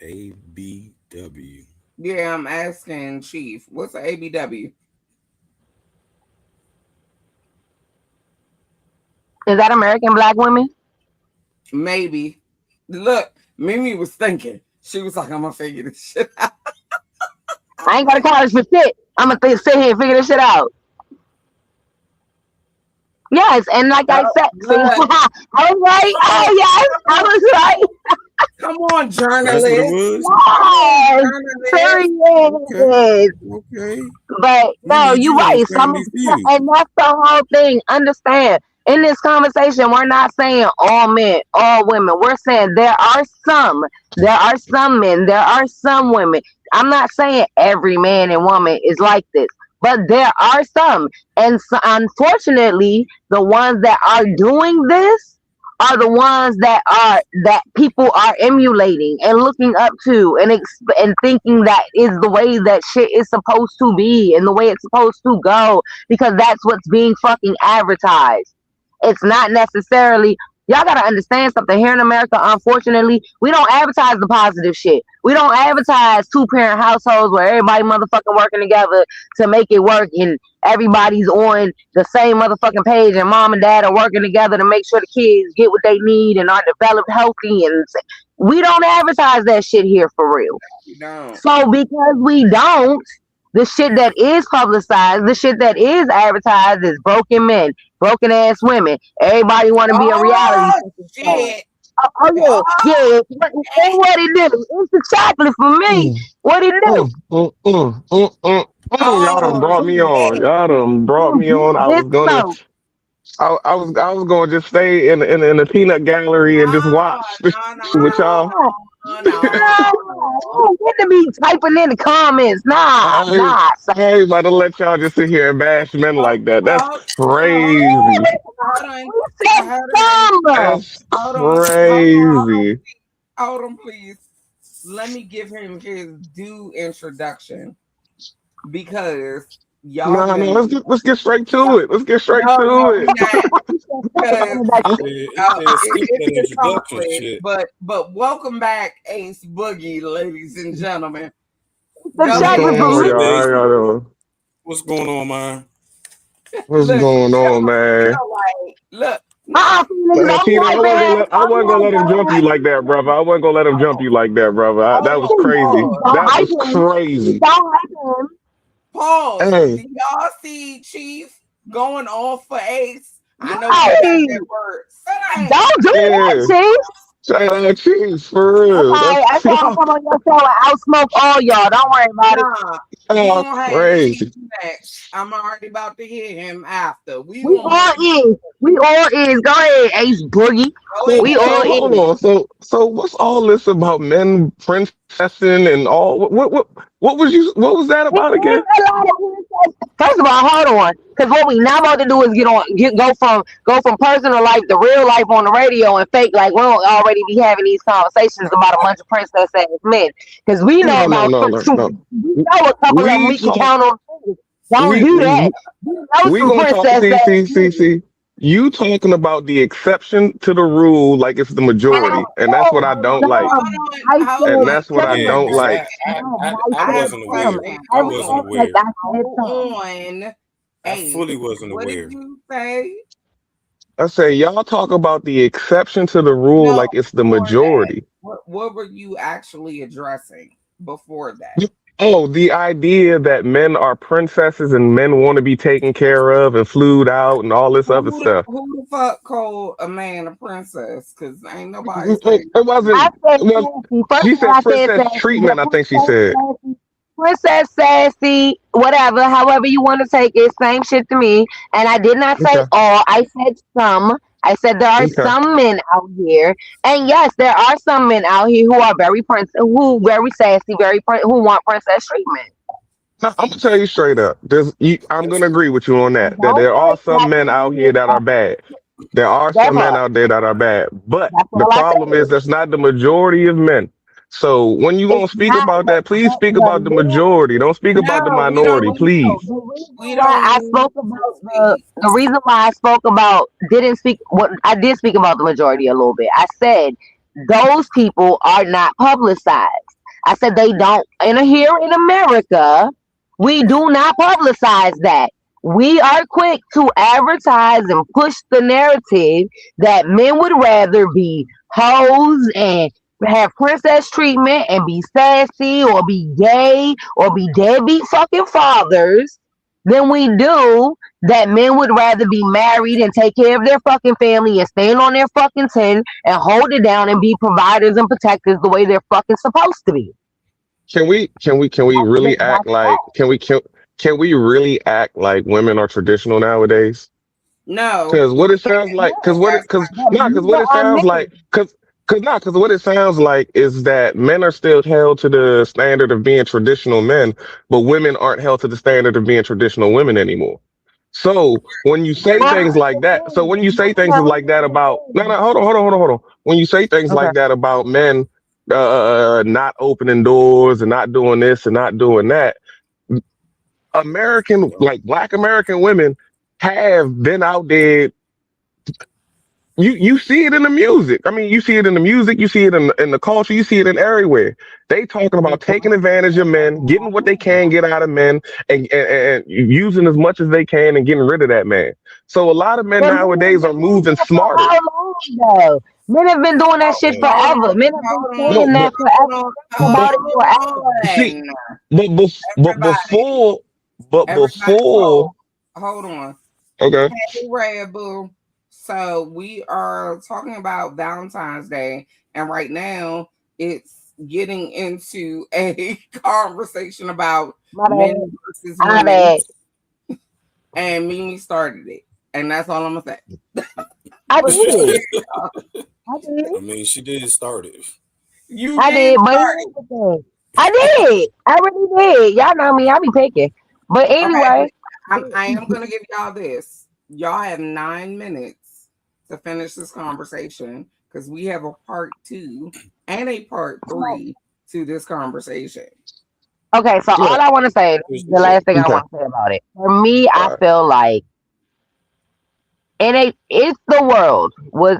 ABW.
Yeah, I'm asking Chief. What's an ABW?
Is that American black women?
Maybe. Look, Mimi was thinking. She was like, I'm gonna figure this shit out.
I ain't got to college for shit. I'm gonna sit here and figure this shit out. Yes, and like I
Oh,
said, see,
look,
I was right.
come on,
Oh yes, I
come on,
was right.
come on,
That's what it
journalist.
was.
Come on,
Yes,
journalist.
Okay.
period.
Okay.
But
We
no,
need
you're
you on
right.
Family Feud.
And that's the whole thing. Understand? In this conversation, we're not saying all men, all women. We're saying there are some men, there are some women. I'm not saying every man and woman is like this, but there are some. And so, unfortunately, the ones that are doing this are the ones that people are emulating and looking up to and thinking that is the way that shit is supposed to be and the way it's supposed to go because that's what's being fucking advertised. It's not necessarily Y'all gotta understand something. Here in America, unfortunately, we don't advertise the positive shit. We don't advertise two-parent households where everybody motherfucking working together to make it work, and everybody's on the same motherfucking page, and mom and dad are working together to make sure the kids get what they need and are developed healthy. And we don't advertise that shit here for real.
You don't.
So because we don't, the shit that is publicized, the shit that is advertised is broken men, broken ass women. Everybody want to be a reality
Oh
fucking star.
shit!
Oh
Oh,
yeah, yeah. What it do? It's the chocolate for me.
Mm,
What it do?
mm, mm, mm, mm, mm, Y'all done
oh
brought me on.
shit!
Y'all done brought me on. I
This
was gonna,
smoke.
I was gonna just stay in the peanut gallery and just watch
No, no,
with y'all.
Nah,
no, no,
you
no.
don't get to be typing in the comments. Nah,
I
nah.
I ain't about to let y'all just sit here and bash men like that. That's
Hold
crazy.
on,
We said
hold on,
summer.
That's
hold on,
crazy.
hold on, please. Let me give him his due introduction because y'all
No, no,
been
let's get straight to it. Let's get straight
no,
to
we
it.
not
We said summer
because
introduction.
It said skip
it's
that
the
introduction
chocolate.
shit.
But welcome back, Ace Boogie, ladies and gentlemen.
The
Go
What's
ahead,
chocolate
going
for
on,
me.
Ace.
y'all? How
Days.
y'all doing?
What's going on, man?
What's
Look,
going on, man?
look.
Phoenix,
Man,
don't be
Keita,
wiping hands.
I
Don't be
wasn't gonna let him
wiping
jump you
hands.
like that, brother. I wasn't gonna let him jump you like that, brother.
Hold
That was
on,
crazy.
pause.
Don't
That
hype
was
him.
crazy.
Don't hype him.
Pause.
Hey,
Do y'all see Chief going off for Ace? I know we got
Right.
that word. Sit down.
Don't do that,
yeah.
Chief.
Shout out cheese for real.
Okay, I
That's
gotta come on your show and outsmoke all y'all. Don't worry about it.
Nah, we
y'all
gonna have Chief
crazy.
next. I'm already about to hear him after. We
We
gonna
all
move.
is. We all is. Go ahead, Ace Boogie.
Go
So
We all
ahead.
hold
is.
on. So what's all this about men princessing and all? What was that
It
about again?
is a lot of princess. First of all, hold on, because what we not about to do is go from personal life to real life on the radio and fake like we don't already be having these conversations about a bunch of princess ass men. Because we know
No, no,
about
no, no, no.
we know a couple of them
We
we can
talk.
count on fingers. Don't do that.
We
We know
We
some
gonna talk.
princess ass niggas.
See. You talking about the exception to the rule like it's the
And I
majority, and that's what
said
I don't like,
I
Hold
and
said
on.
that's what I
Hold
Yeah,
some.
don't
because
like.
No, but I
I
I
said
have a
wasn't
some.
aware.
question.
I
Every
wasn't
act like
aware.
I said
Hold
some.
on.
I
Ace,
fully wasn't
what did
aware.
you say?
I say y'all talk about the exception to the rule
No,
like it's the
before that,
majority.
what were you actually addressing before that?
Oh, the idea that men are princesses and men want to be taken care of and flued out and all this other stuff.
Who the fuck called a man a princess? Because ain't nobody
It,
saying
it
I
wasn't.
said
It was.
sassy. First
She
of all,
said
I said
princess
sassy, but
treatment. I think she said.
princess sassy, whatever, however you want to take it, same shit to me. And I did not say
Okay.
all. I said some. I said there are
Okay.
some men out here, and yes, there are some men out here who are who very sassy, who want princess treatment.
No, I'm gonna tell you straight up. I'm
That's
gonna agree with you on
And
that. That
don't
there are
say
some
like
men out here that are bad. There are
that
some men
part.
out there that are bad. But
That's
the
all I
problem is
said.
that's not the majority of men. So when you
It's
gonna speak
not
about that, please speak
the
about the majority. Don't speak about the
no, we
minority,
don't.
no,
please.
the reason
We
why
don't
I
need
spoke
to
about
speak.
the reason why I spoke about didn't speak what I did speak about the majority a little bit. I said those people are not publicized. I said they don't and here in America, we do not publicize that. We are quick to advertise and push the narrative that men would rather be hoes and have princess treatment and be sassy or be gay or be deadbeat fucking fathers than we do that men would rather be married and take care of their fucking family and stand on their fucking 10 and hold it down and be providers and protectors the way they're fucking supposed to be.
Can we really act
That's
like
that.
can we really act like women are traditional nowadays?
No,
Cause what it sounds like,
and that's
But
cause
neither
what it
are
sounds
men.
like, cause what it sounds like is that men are still held to the standard of being traditional men, but women aren't held to the standard of being traditional women anymore. So when you say
Well,
things like that, so when you say things like that about, no, hold on. When you say things
okay.
like that about men, not opening doors and not doing this and not doing that, American, like Black American women have been out there You see it in the music. I mean, you see it in the music. You see it in the culture. You see it in everywhere. They talking about taking advantage of men, getting what they can get out of men, and using as much as they can and getting rid of that man. So a lot of men
But men have
nowadays
been
are
doing
moving
that for
smarter.
how long though? Men have been doing that shit
Man,
Hold
forever.
on,
Men have been
hold on,
No,
saying that forever.
hold on,
Talking
but
about it
hold
forever.
see,
on.
but
Everybody,
before, but
everybody,
before,
hold on.
okay,
Hey, Red Boo. So we are talking about Valentine's Day, and right now it's getting into a conversation about
My bad.
men versus
My
women,
bad.
and Mimi started it, and that's all I'm gonna say.
I
But go
did.
ahead, y'all.
I did.
I mean, she did start it.
You
I
did
did. But
start
here's the thing. I did. I really did. Y'all know me. I be picking. But
it. Okay,
anyway,
I am gonna give y'all this. Y'all have 9 minutes to finish this conversation because we have a part two and a part three to this conversation.
okay, so
yeah,
all I want to say, this is the last thing I
okay,
want to say about it. For me, I
all right,
feel like if the world was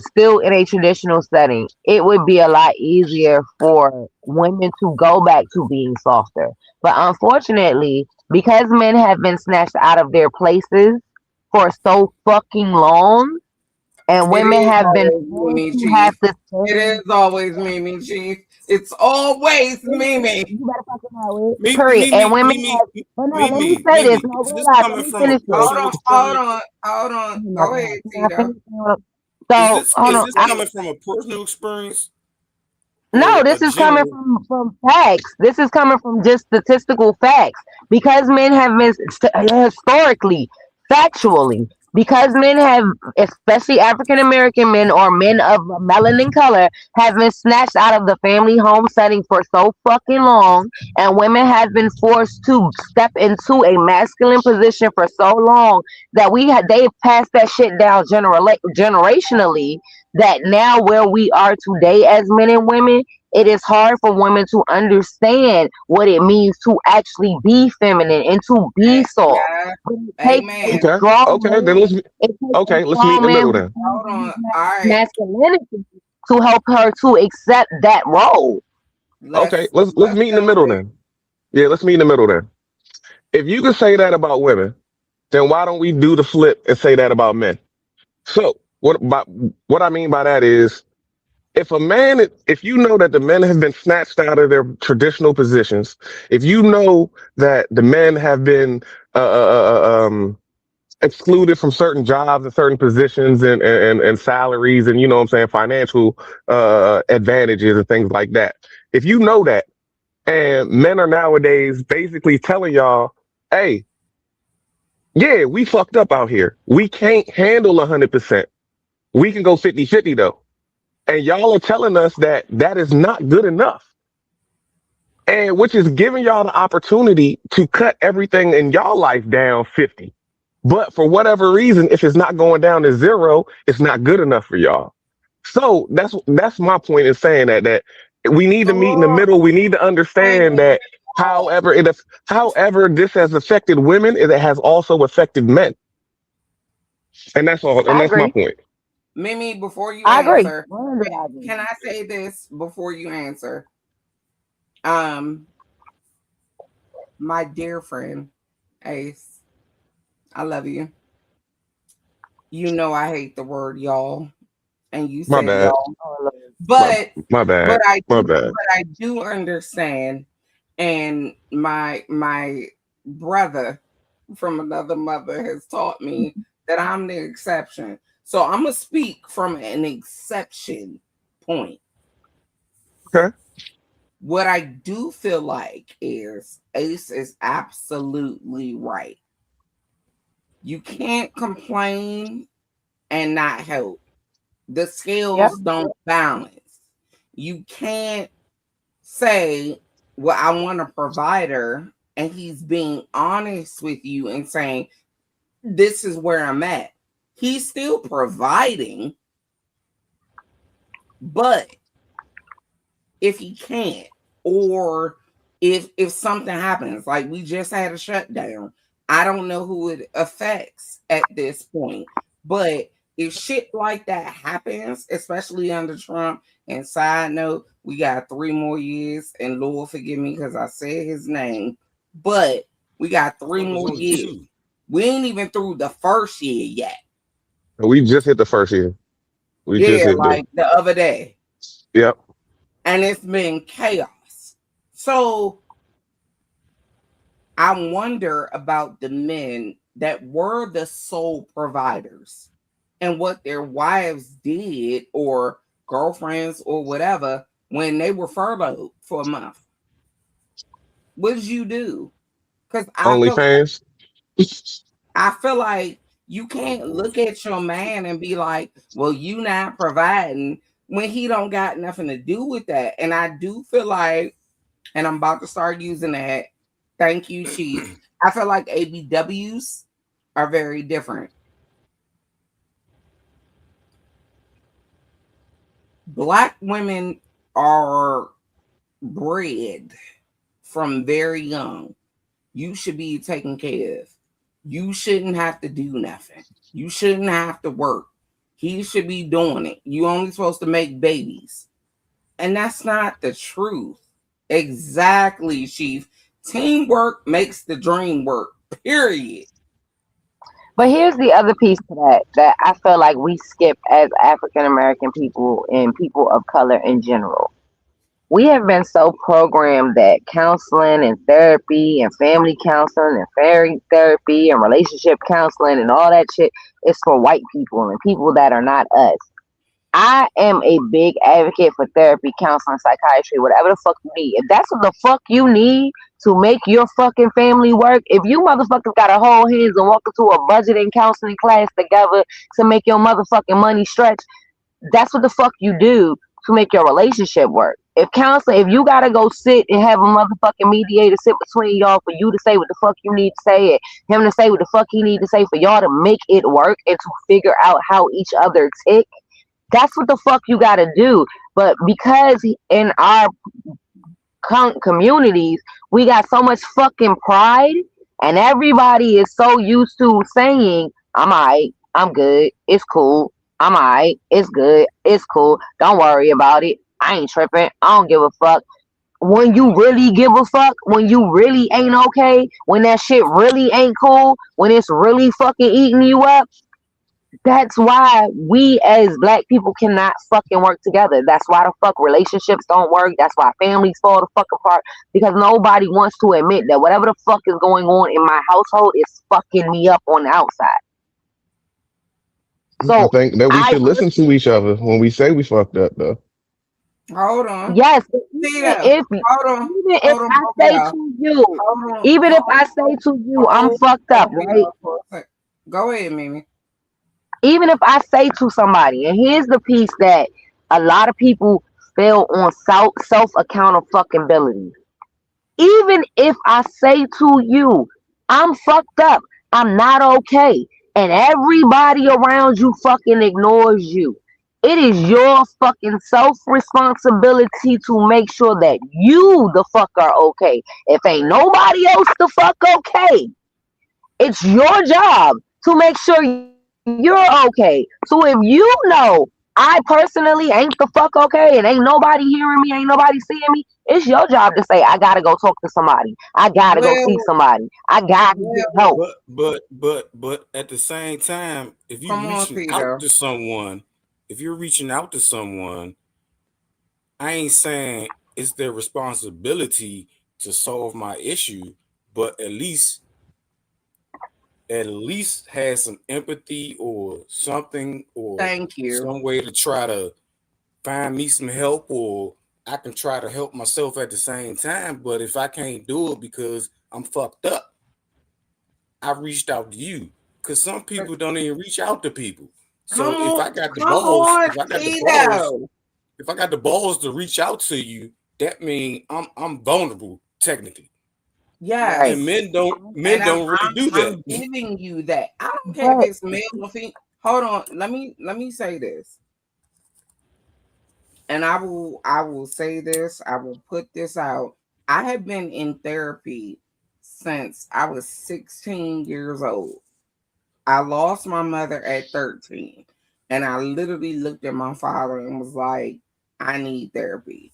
still in a traditional setting, it would be a lot easier for women to go back to being softer. But unfortunately, because men have been snatched out of their places for so fucking long, and
It
women
is
have been
always
forced
Mimi
to have
Chief.
to
It is
stand.
always Mimi Chief. It's always Mimi.
You better fucking know it.
Me,
Period.
me,
And
me,
women
me, me,
have. But no,
me,
let me
me,
say
me,
this.
me.
No,
Is this
realize. Let
coming
me
from a
finish this.
Hold
personal
on, hold
experience?
on, hold on.
Oh my
Go
god.
ahead,
Can I
Tito.
finish? So hold
Is
on.
this coming from a personal experience
No,
or a
this is coming
general?
from facts. This is coming from just statistical facts. Because men have been historically, factually, because men have, especially African American men or men of melanin color, have been snatched out of the family home setting for so fucking long, and women have been forced to step into a masculine position for so long that they've passed that shit down generationally, that now where we are today as men and women, it is hard for women to understand what it means to actually be feminine and to be soft.
Yeah,
But it takes a
amen.
okay,
strong
okay. Then
man.
let's
It takes a
okay. Let's meet in
strong
the
man
middle
who
then.
sees
Hold
his
on. All right.
masculinity to help her to accept that role.
Okay,
Let's
let's
let's
meet in the
go
middle
there.
then. Yeah, let's meet in the middle then. If you can say that about women, then why don't we do the flip and say that about men? So what I mean by that is, if you know that the men have been snatched out of their traditional positions, if you know that the men have been excluded from certain jobs and certain positions and salaries and, you know what I'm saying, financial advantages and things like that. If you know that, and men are nowadays basically telling y'all, hey, yeah, we fucked up out here. We can't handle 100%. We can go 50-50 though. And y'all are telling us that that is not good enough. And which is giving y'all the opportunity to cut everything in y'all life down 50. But for whatever reason, if it's not going down to zero, it's not good enough for y'all. So that's my point in saying that we need to meet in the
Lord,
middle. We need to understand
thank
that
God.
however this has affected women, it has also affected men. And that's all. And
I
that's my
agree.
point.
Mimi, before you
I agree.
answer,
100 I agree.
can I say this before you answer? Um, my dear friend, Ace, I love you. You know I hate the word y'all, and you
My
said
bad.
y'all.
Oh, Lord.
My
But
my bad. My bad.
I do understand, and my brother from another mother has taught me that I'm the exception. So I'm gonna speak from an exception point.
Okay.
What I do feel like is Ace is absolutely right. You can't complain and not help. The
Yep.
scales don't balance. You can't say, well, I want a provider, and he's being honest with you and saying, this is where I'm at. He's still providing, but if he can't, or if something happens, like we just had a shutdown, I don't know who it affects at this point, but if shit like that happens, especially under Trump, and side note, we got 3 more years, and Lord forgive me because I said his name, but we got three
It was
more
only
years.
two.
We ain't even through the first year yet.
We just hit the first year. We just
Yeah,
hit the.
like the other day.
Yep.
And it's been chaos. So I wonder about the men that were the sole providers and what their wives did or girlfriends or whatever when they were furloughed for a month. What did you do? Because
OnlyFans.
I feel like you
Oh
can't
boy.
look at your man and be like, well, you not providing when he don't got nothing to do with that. And I do feel like, and I'm about to start using that. Thank you, Chief. I feel like ABWs are very different. Black women are bred from very young. You should be taken care of. You shouldn't have to do nothing. You shouldn't have to work. He should be doing it. You only supposed to make babies. And that's not the truth. Exactly, Chief. Teamwork makes the dream work. Period.
But here's the other piece to that I feel like we skip as African American people and people of color in general. We have been so programmed that counseling and therapy and family counseling and family therapy and relationship counseling and all that shit is for white people and people that are not us. I am a big advocate for therapy, counseling, psychiatry, whatever the fuck you need. If that's what the fuck you need to make your fucking family work, if you motherfuckers gotta hold hands and walk into a budgeting counseling class together to make your motherfucking money stretch, that's what the fuck you do to make your relationship work. If counseling, if you gotta go sit and have a motherfucking mediator sit between y'all for you to say what the fuck you need to say and him to say what the fuck he need to say for y'all to make it work and to figure out how each other tick, that's what the fuck you gotta do. But because in our communities, we got so much fucking pride, and everybody is so used to saying, I'm alright, I'm good, it's cool, I'm alright, it's good, it's cool, don't worry about it, I ain't tripping, I don't give a fuck. When you really give a fuck, when you really ain't okay, when that shit really ain't cool, when it's really fucking eating you up, that's why we as black people cannot fucking work together. That's why the fuck relationships don't work. That's why families fall the fuck apart. Because nobody wants to admit that whatever the fuck is going on in my household is fucking me up on the outside.
I
So
think that we
I
should listen to each other when we say we fucked up, though.
Hold on.
yes,
Tito. Hold on.
even if
Hold on,
I
both of
say
y'all.
to you,
Hold on.
even if I say to you, I'm
Hold
fucked up,
both of
right?
y'all for a sec. Go ahead, Mimi.
Even if I say to somebody, and here's the piece that a lot of people fail on self accountability. Even if I say to you, I'm fucked up, I'm not okay, and everybody around you fucking ignores you, it is your fucking self responsibility to make sure that you the fuck are okay. If ain't nobody else the fuck okay, it's your job to make sure you're okay. So if you know I personally ain't the fuck okay and ain't nobody hearing me, ain't nobody seeing me, it's your job to say, I gotta go talk to somebody. I gotta go see
Well,
somebody. I gotta get
well,
help.
But at the same time, if you
come on,
reaching out
Tito.
to someone, if you're reaching out to someone, I ain't saying it's their responsibility to solve my issue, but at least have some empathy or something or
Thank you.
some way to try to find me some help, or I can try to help myself at the same time. But if I can't do it because I'm fucked up, I reached out to you because some people don't even reach out to people.
Come
So if
on,
I got the
come
balls,
on,
if I got the balls,
Tito.
if I got the balls to reach out to you, that means I'm vulnerable technically,
Right.
and
Yes.
men
And
don't really do that.
I'm giving you that. I don't care if
But
it's male or female. Hold on. Let me say this. And I will say this. I will put this out. I have been in therapy since I was 16 years old. I lost my mother at 13. And I literally looked at my father and was like, I need therapy.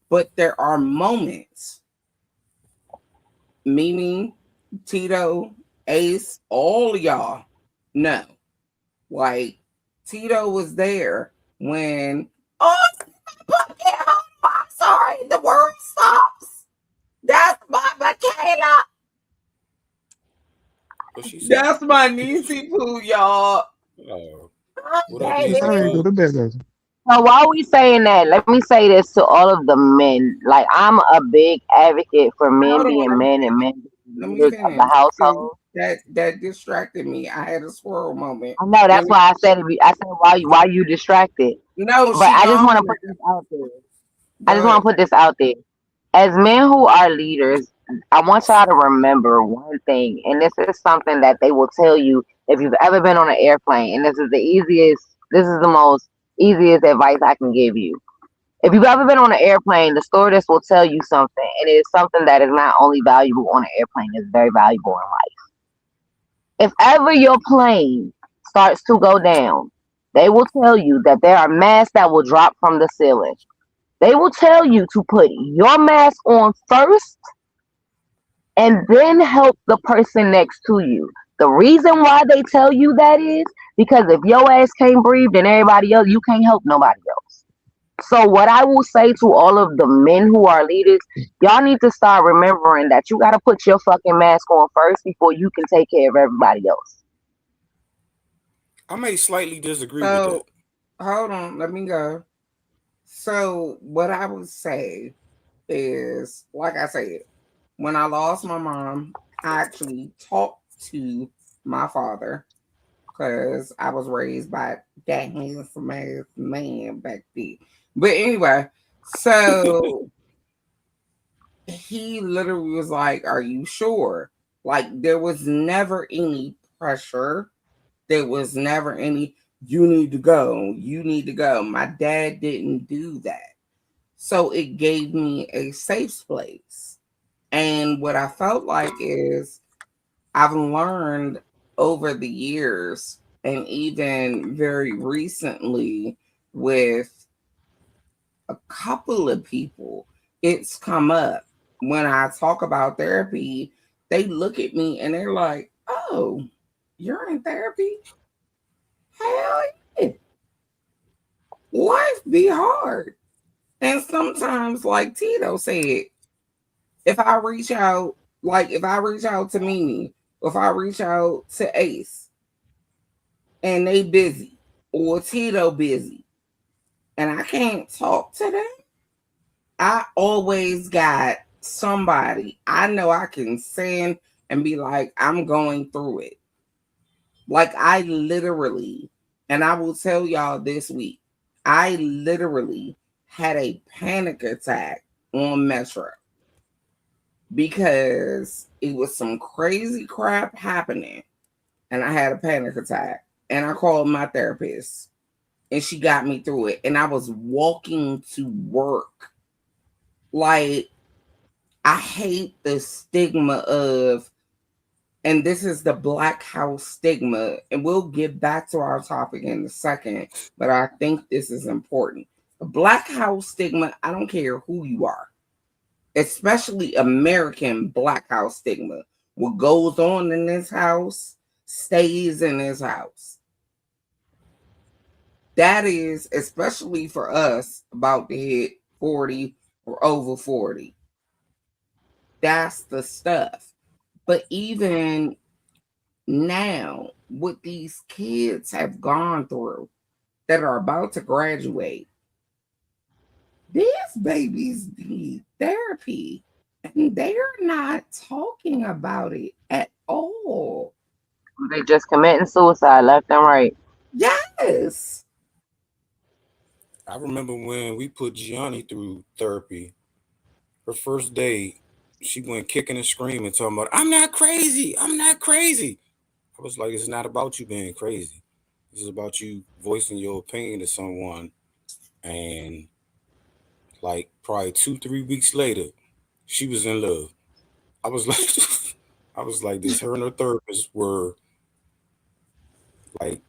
But there are moments, Mimi, Tito, Ace, all of y'all know. Like, Tito was there when, oh, I'm sorry, the world stops. That's my Michaela.
What she say?
That's my niecey poo, y'all.
Oh, what up,
Okay,
Niecy
All right, go
Pooh?
to bed, guys.
so while we saying that, let me say this to all of the men. Like, I'm a big advocate for men
Hold on,
being men and men
let
being
me
leaders of the
finish. 'Cause
household.
that distracted me. I had a squirrel moment.
I know
Let
that's
me.
why I said it. I said why you distracted.
No,
But
she
I just want
gone
to put
now.
this out there. I
Go
just want
ahead.
to put this out there. As men who are leaders, I want y'all to remember one thing, and this is something that they will tell you if you've ever been on an airplane. And this is the most easiest advice I can give you. If you've ever been on an airplane, the stewardess will tell you something, and it is something that is not only valuable on an airplane, it's very valuable in life. If ever your plane starts to go down, they will tell you that there are masks that will drop from the ceiling. They will tell you to put your mask on first and then help the person next to you. The reason why they tell you that is because if your ass can't breathe, then everybody else, you can't help nobody else. So, what I will say to all of the men who are leaders, y'all need to start remembering that you got to put your fucking mask on first before you can take care of everybody else.
I may slightly disagree with that.
So hold on, let me go. So what I would say is, like I said, when I lost my mom, I actually talked to my father because I was raised by that handsome ass man back then. But anyway, so he literally was like, "Are you sure?" Like there was never any pressure. There was never any, you need to go, you need to go. My dad didn't do that. So it gave me a safe place. And what I felt like is I've learned over the years, and even very recently with a couple of people, it's come up when I talk about therapy. They look at me and they're like, "Oh, you're in therapy? Hell yeah. Life be hard." And sometimes, like Tito said, if I reach out, like if I reach out to Mimi, if I reach out to Ace and they busy, or Tito busy, and I can't talk to them, I always got somebody I know I can send and be like, I'm going through it. Like I literally, and I will tell y'all this week, I literally had a panic attack on Metro because it was some crazy crap happening and I had a panic attack. And I called my therapist and she got me through it. And I was walking to work. Like, I hate the stigma of, and this is the Black house stigma, and we'll get back to our topic in a second, but I think this is important. The Black house stigma, I don't care who you are, especially American Black house stigma. What goes on in this house stays in this house. That is, especially for us, about to hit 40 or over 40. That's the stuff. But even now, what these kids have gone through that are about to graduate, these babies need therapy. And they're not talking about it at all.
They just committing suicide left and right.
Yes.
I remember when we put Gianni through therapy. Her first day, she went kicking and screaming, talking about, "I'm not crazy. I'm not crazy." I was like, "It's not about you being crazy. This is about you voicing your opinion to someone." And like probably 2, 3 weeks later, she was in love. I was like, I was like, this. Her and her therapist were like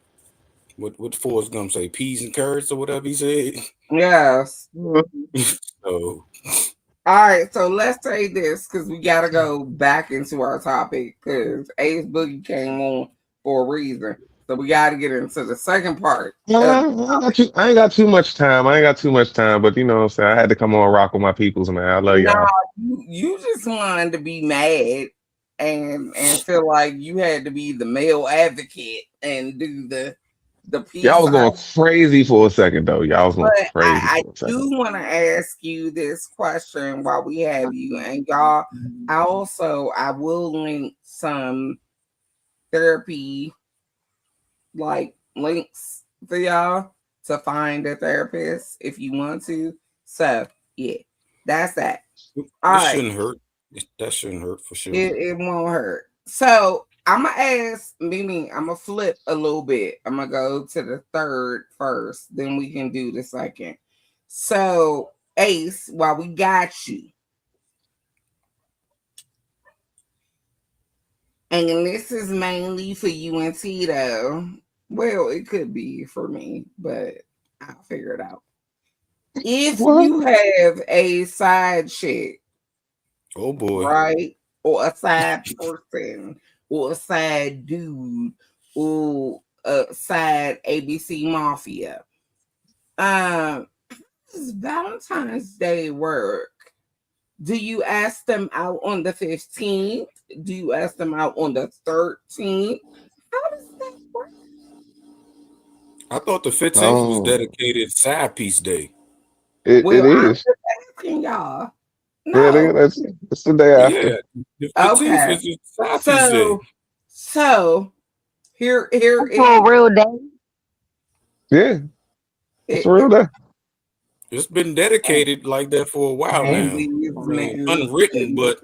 what Forrest Gump say, peas and carrots or whatever he said.
Yes.
So
All right, so let's say this because we got to go back into our topic because Ace Boogie came on for a reason. So we got to get into the second part of
I ain't got too much time. I ain't got too much time, but you know what I'm saying? I had to come on and rock with my peoples, man. I love
no,
y'all.
you just wanted to be mad and feel like you had to be the male advocate and do the
Y'all
peace.
was going crazy for a second, though. Y'all was
But
going crazy
I
for a second.
do want to ask you this question while we have you, and y'all. I will link some therapy like links for y'all to find a therapist if you want to. So yeah, that's that. All
it
right,
shouldn't hurt. That shouldn't hurt for sure.
it won't hurt. So I'm gonna ask Mimi. I'm gonna flip a little bit. I'm gonna go to the third first, then we can do the second. So Ace, while we got you, and this is mainly for you and Tito. Well, it could be for me, but I'll figure it out. If
What?
you have a side chick,
Oh boy.
right, or a side person, or a side dude, or a side ABC Mafia, how does Valentine's Day work? Do you ask them out on the 15th? Do you ask them out on the 13th? How does that work?
I thought the 15th was
Oh,
dedicated side piece day.
it
Well, I'm
is.
just asking y'all.
Yeah,
No.
that's the day after.
Yeah, the 15th
Okay.
is the side piece day.
So here
For
is
a real day.
Yeah, it's a real
it,
day.
It's been dedicated like that for a while
and
now.
these
I mean,
men.
unwritten, but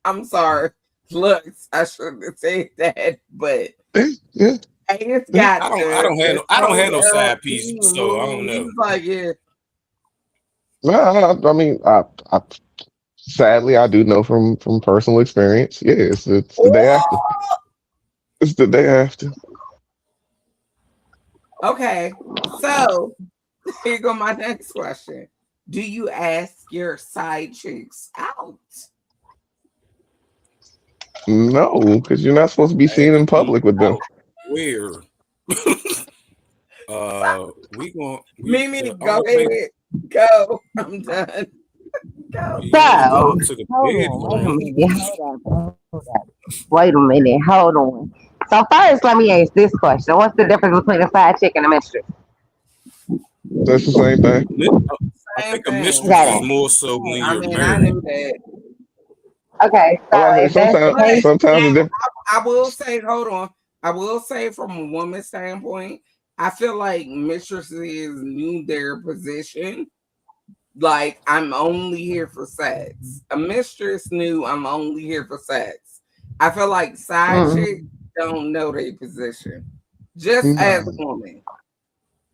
I'm sorry. Look, I shouldn't have said that, but
Yeah, yeah,
it's
yeah.
got the
I don't have no
show
side piece,
LP
so I don't
move. He
know.
was like, yeah.
No, I mean, I sadly I do know from personal experience. Yeah, it's the day after.
Oh!
It's the day after.
Okay. So here go my next question. Do you ask your side chicks out?
No, because you're not supposed to be seen
Ask
in
them
public with them.
out where. We
Mimi,
the
go
only place
ahead. Go. I'm done. Go.
we usually
So,
go to the
hold on, wait a
bedroom.
minute, hold up. Wait a minute, hold on. So first, let me ask this question: what's the difference between a side chick and a mistress?
That's the same thing.
I
Same
think a
thing.
mistress is
Okay,
more so when
I
you're
mean, I
married.
knew that.
okay.
I
So
was
if that's the
sometimes
But
case,
now
sometimes it's different.
I will say, hold on. I will say from a woman's standpoint, I feel like mistresses knew their position. Like I'm only here for sex. A mistress knew I'm only here for sex. I feel like side chicks
mm,
don't know their position. Just as a
No.
woman.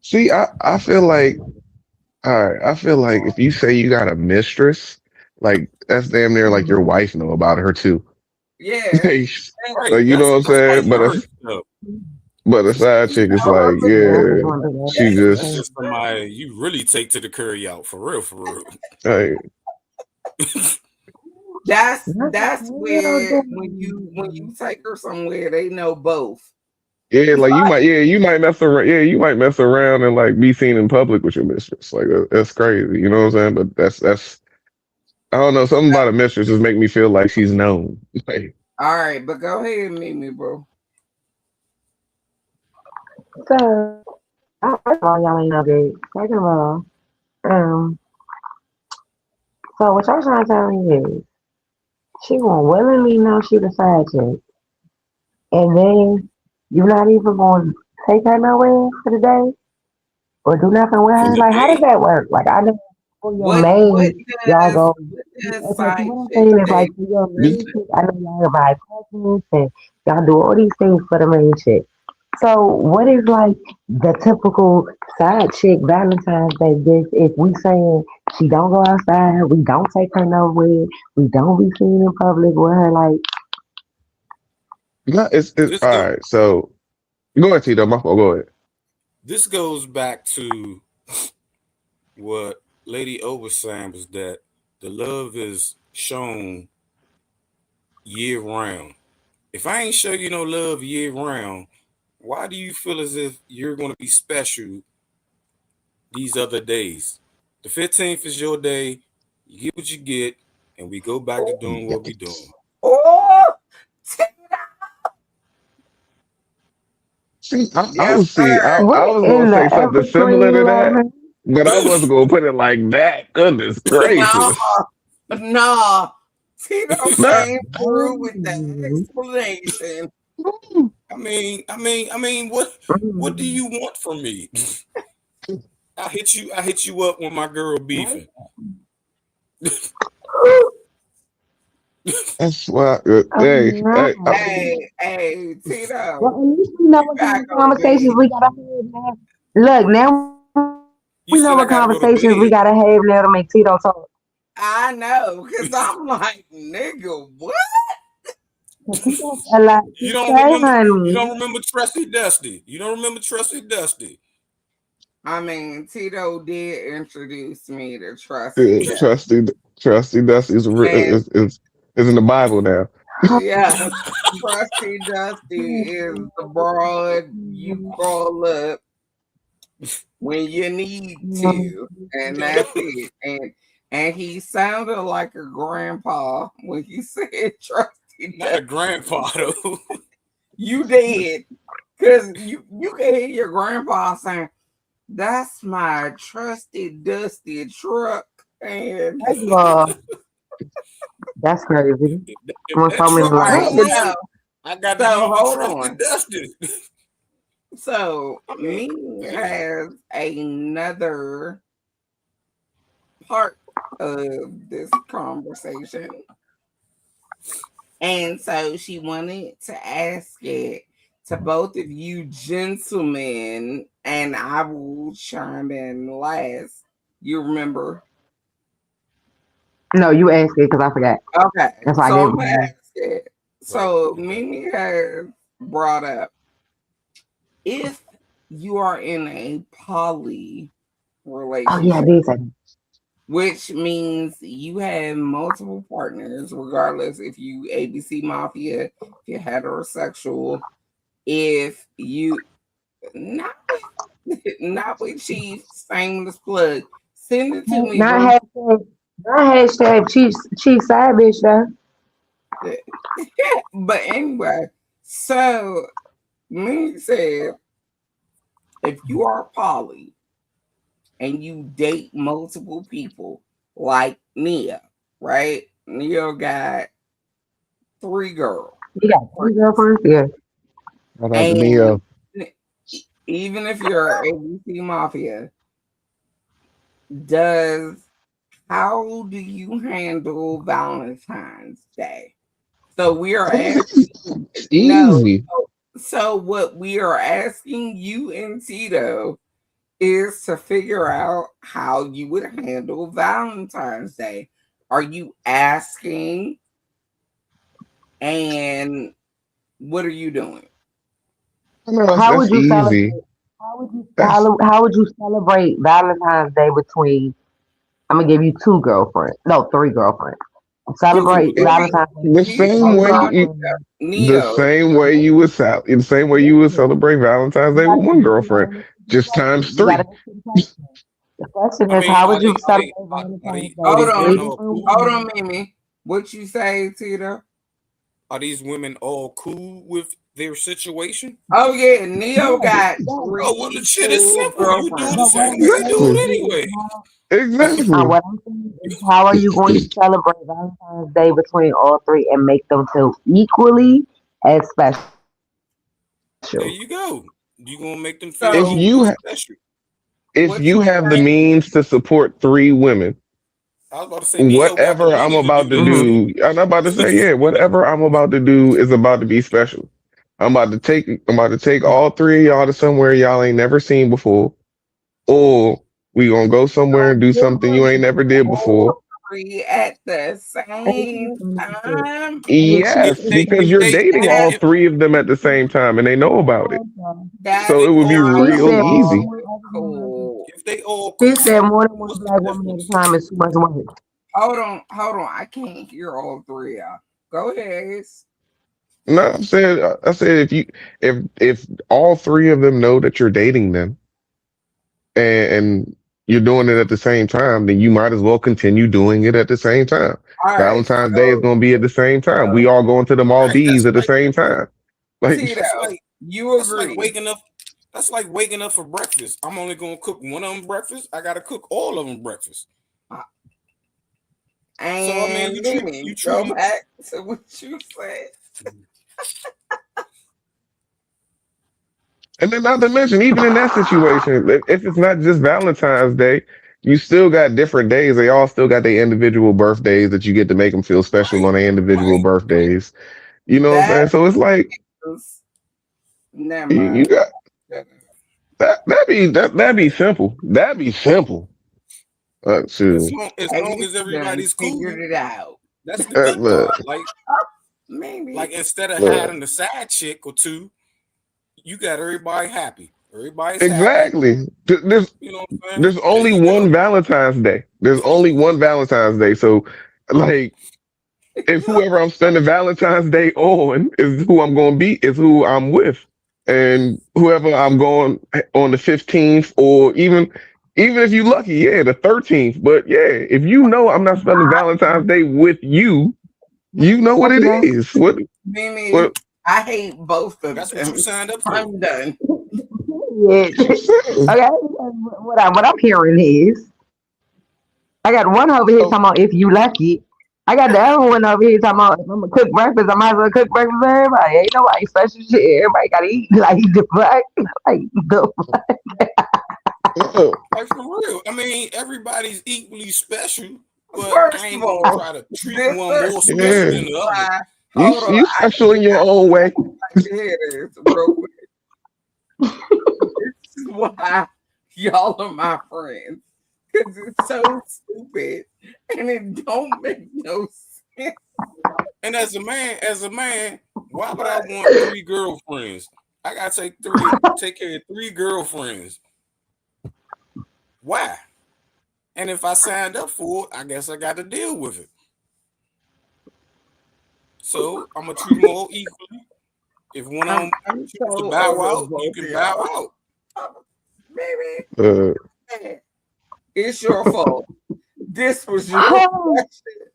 See, I feel like all right. I feel like if you say you got a mistress, like that's damn near like your wife know about her too.
Yeah.
Like,
Right.
you know what I'm
That's
saying?
marriage stuff.
But a side chick is
No,
like,
yeah, I
yeah,
just want to do
she
That's
that.
just
just somebody you really take to the curry out for real, for real.
like,
that's where when you take her somewhere, they know both.
yeah,
It's
like
like,
you might mess around, yeah, you might mess around and like be seen in public with your mistress. Like that's crazy, you know what I'm saying? But that's I don't know, something about a mistress just make me feel like she's known. Like,
all right, but go ahead and meet me, bro.
So, first of all, y'all ain't no good. Second of all, um, so what y'all trying to tell me is she won't willingly know she the side chick, and then you're not even going to take her nowhere for the day or do nothing with
For
her.
the
Like, how does
day.
that work? Like, I know for your
What
main, y'all
does
go.
what does
Okay, so
side
what I'm
chick
saying is
say?
like for your
be-
main chick, I know y'all buy presents and y'all do all these things for the main chick. So what is like the typical side chick Valentine's Day gift if we saying she don't go outside, we don't take her nowhere, we don't be seen in public with her like
no, it's
Just
all
go
right. So go ahead, Tito. My fault. Go ahead.
this goes back to what Lady O was saying was that the love is shown year round. If I ain't show you no love year round, why do you feel as if you're going to be special these other days? The 15th is your day. You get what you get, and we go back to doing what we doing.
Oh,
See, I
yes,
was see,
sir.
I
What
was gonna
in
say
the
something similar
evergreen
to that,
loving?
but I wasn't gonna put it like that. Goodness
No,
gracious.
no. Tito
Nah.
came through with the explanation.
what do you want from me? I hit you up when my girl beefing.
That's why. Hey,
Hey,
Well,
Tito,
at least we know
you
what kind
gotta
of
go to
conversations
bed.
we gotta have now. Look, now we know what
You
conversations
said
we
I gotta
gotta
go to
have now to
bed.
make Tito talk.
I know, because I'm like, nigga, what?
'Cause he got a lot to say,
You don't
honey.
remember Trusty Dusty. You don't remember Trusty Dusty.
I mean, Tito did introduce me to Trusty Duck.
trusty, trusty Dusty
And
is in the Bible now.
yeah, Trusty Dusty is the broad you call up when you need to, and that's it. And he sounded like a grandpa when he said Trusty
Not a
Dusty.
grandpa though.
You did. Cause you can hear your grandpa saying, "That's my trusty dusty truck." And
First of all, that's crazy.
If
When
that
someone's
truck
all
like,
right,
broke
so
down, I got to
so
use the
hold
Trusty
on.
Dusty.
So
I mean,
me has another part of this conversation. And so she wanted to ask it to both of you gentlemen, and I will chime in last. You remember?
no, you asked it because I forgot.
Okay,
That's why I
so
gave
I'm
it
gonna
to you.
ask it.
right.
So
Okay.
Mimi has brought up if you are in a poly
Oh, yeah, I
relationship,
did say that.
which means you have multiple partners, regardless if you ABC Mafia, if you're heterosexual, if you not not with Chief, shameless plug. Send it to me,
Not
boo.
hashtag, not hashtag Chief Side bitch, though.
But anyway, so me said if you are poly and you date multiple people, like Nia, right? Nia got 3 girls.
You got 3 girlfriends? Yeah.
Shout out to
And
Neo.
even if you're ABC Mafia, does how do you handle Valentine's Day? So we are asking
It's
no.
easy.
So what we are asking you and Tito is to figure out how you would handle Valentine's Day. Are you asking and what are you doing?
No,
How
that's
would you
easy.
celebrate?
That's
How would you celebrate Valentine's Day between? I'm gonna give you 2 girlfriends. No, 3 girlfriends.
Two.
Celebrate
It
it,
means
Valentine's Day
the
between
same
Tito,
3
way
calm
you,
girlfriends.
the
Neo.
same way you would the same way you would
Listen,
celebrate Valentine's
you
Day with
gotta,
one
you
girlfriend,
gotta listen to the
just times
question. You gotta
three.
listen to the question. The question
I
is,
mean,
how would you celebrate Valentine's Day
Hold
with
women
three
on.
all
different
cool?
Hold on,
women?
Mimi. What you say, Tito?
Are these women all cool with their situation?
Oh yeah, Neo
Yes,
got
yes.
Oh well, the
three
shit is
full
simple. You do it the
girlfriends.
But what
same
I'm
way they do
saying
Exactly.
it
is,
anyway.
Exactly.
what I'm saying is, how are you going to celebrate Valentine's Day between all three and make them feel equally as special?
There you go. You gonna make them feel
If
So
equally
you
special.
if
what
you
you
have the
saying?
means to support 3 women,
I was about to say Neo got the
whatever I'm
money to
about
do
to
that
Hmm.
shit.
do, I'm about to say, yeah, whatever I'm about to do is about to be special. I'm about to take all 3 of y'all to somewhere y'all ain't never seen before, or we gonna go somewhere and do something you ain't never did before,
three at the same time.
Yes,
If they
because
if
you're
they
dating all
That
if
three of them at the same time and they know about it.
that
So
they
it would be
all
She
real
said more
easy.
than one other woman.
cool.
if they all
She
cool,
said more than one
what's the
black woman at a
difference?
time is too much work.
Hold on. I can't hear all three of y'all. Go ahead.
No, I said if all three of them know that you're dating them and you're doing it at the same time, then you might as well continue doing it at the same time.
All right.
Valentine's Day is going to be at the same time. We all going to the
Right.
Maldives at the same time. Like,
Tito,
That's like
you
that's like
agree.
waking up. That's like waking up for breakfast. I'm only gonna cook one of them breakfast. I gotta cook all of them breakfast. So I mean,
And
you
Mimi,
treat
go
them.
back to what you said.
and then not to mention, even in that situation, if it's not just Valentine's Day, you still got different days. They all still got their individual birthdays that you get to make them feel special
Right,
on their individual
right, right.
birthdays. You know what I'm
That
saying? So it's like
is never
you
mind.
got that. That'd be simple. That'd be simple. Shoot.
As long
Ace
as
done
everybody's
figured
cool,
it out.
that's the good
Look,
part. Like
Maybe.
instead of
look.
having a side chick or two, you got everybody happy. Everybody's happy.
Exactly. There's
You know what I'm saying?
there's
There
only
you go.
one Valentine's Day. There's only one Valentine's Day. So, like, if whoever I'm spending Valentine's Day on is who I'm going to be, is who I'm with, and whoever I'm going on the 15th, or even if you lucky, yeah, the 13th. But yeah, if you know I'm not spending Valentine's Day with you, you know what
What
it
you got?
is.
Mimi,
What
I hate both of
That's what you
them.
signed up for.
I'm done.
Yeah.
I'm saying?
Okay. What I'm hearing is I got one over here
So
talking about if you lucky. I got the other one over here talking about if I'm gonna cook breakfast, I might as well cook breakfast for everybody. Ain't nobody special shit. Everybody gotta eat like the fuck. Like the
uh,
Like for real. I mean, everybody's equally special, but I
First of
ain't gonna
fuck.
all,
try to treat
this
one more special
yeah,
than the other.
why.
you
Hold on,
you special in your own way.
like to hear this real quick. This is why y'all are my friends. Because it's so stupid and it don't make no sense.
And as a man, why would I
But
want three girlfriends? I gotta take care of three girlfriends. Why? And if I signed up for it, I guess I got to deal with it. So I'm gonna treat them all equally. If one of them
I'm
choose to
so
bow
over
out, you
both of
can bow
y'all.
out.
Maybe
Uh,
it's your fault. This was your question.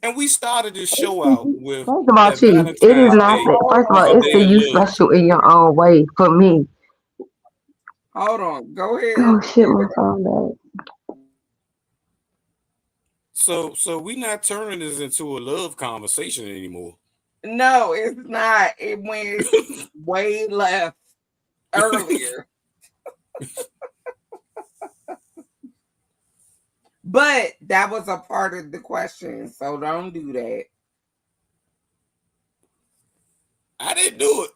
And we started this show out with
First of all,
that
Chief, it is
Valentine's
not
Day
that. First of all,
is a
it's
day
the
of
you
love.
special in your own way for me.
Hold on. Go ahead.
Oh shit, my phone died.
So we not turning this into a love conversation anymore.
No, it's not. It went way left earlier. But that was a part of the question, so don't do that.
I didn't do it.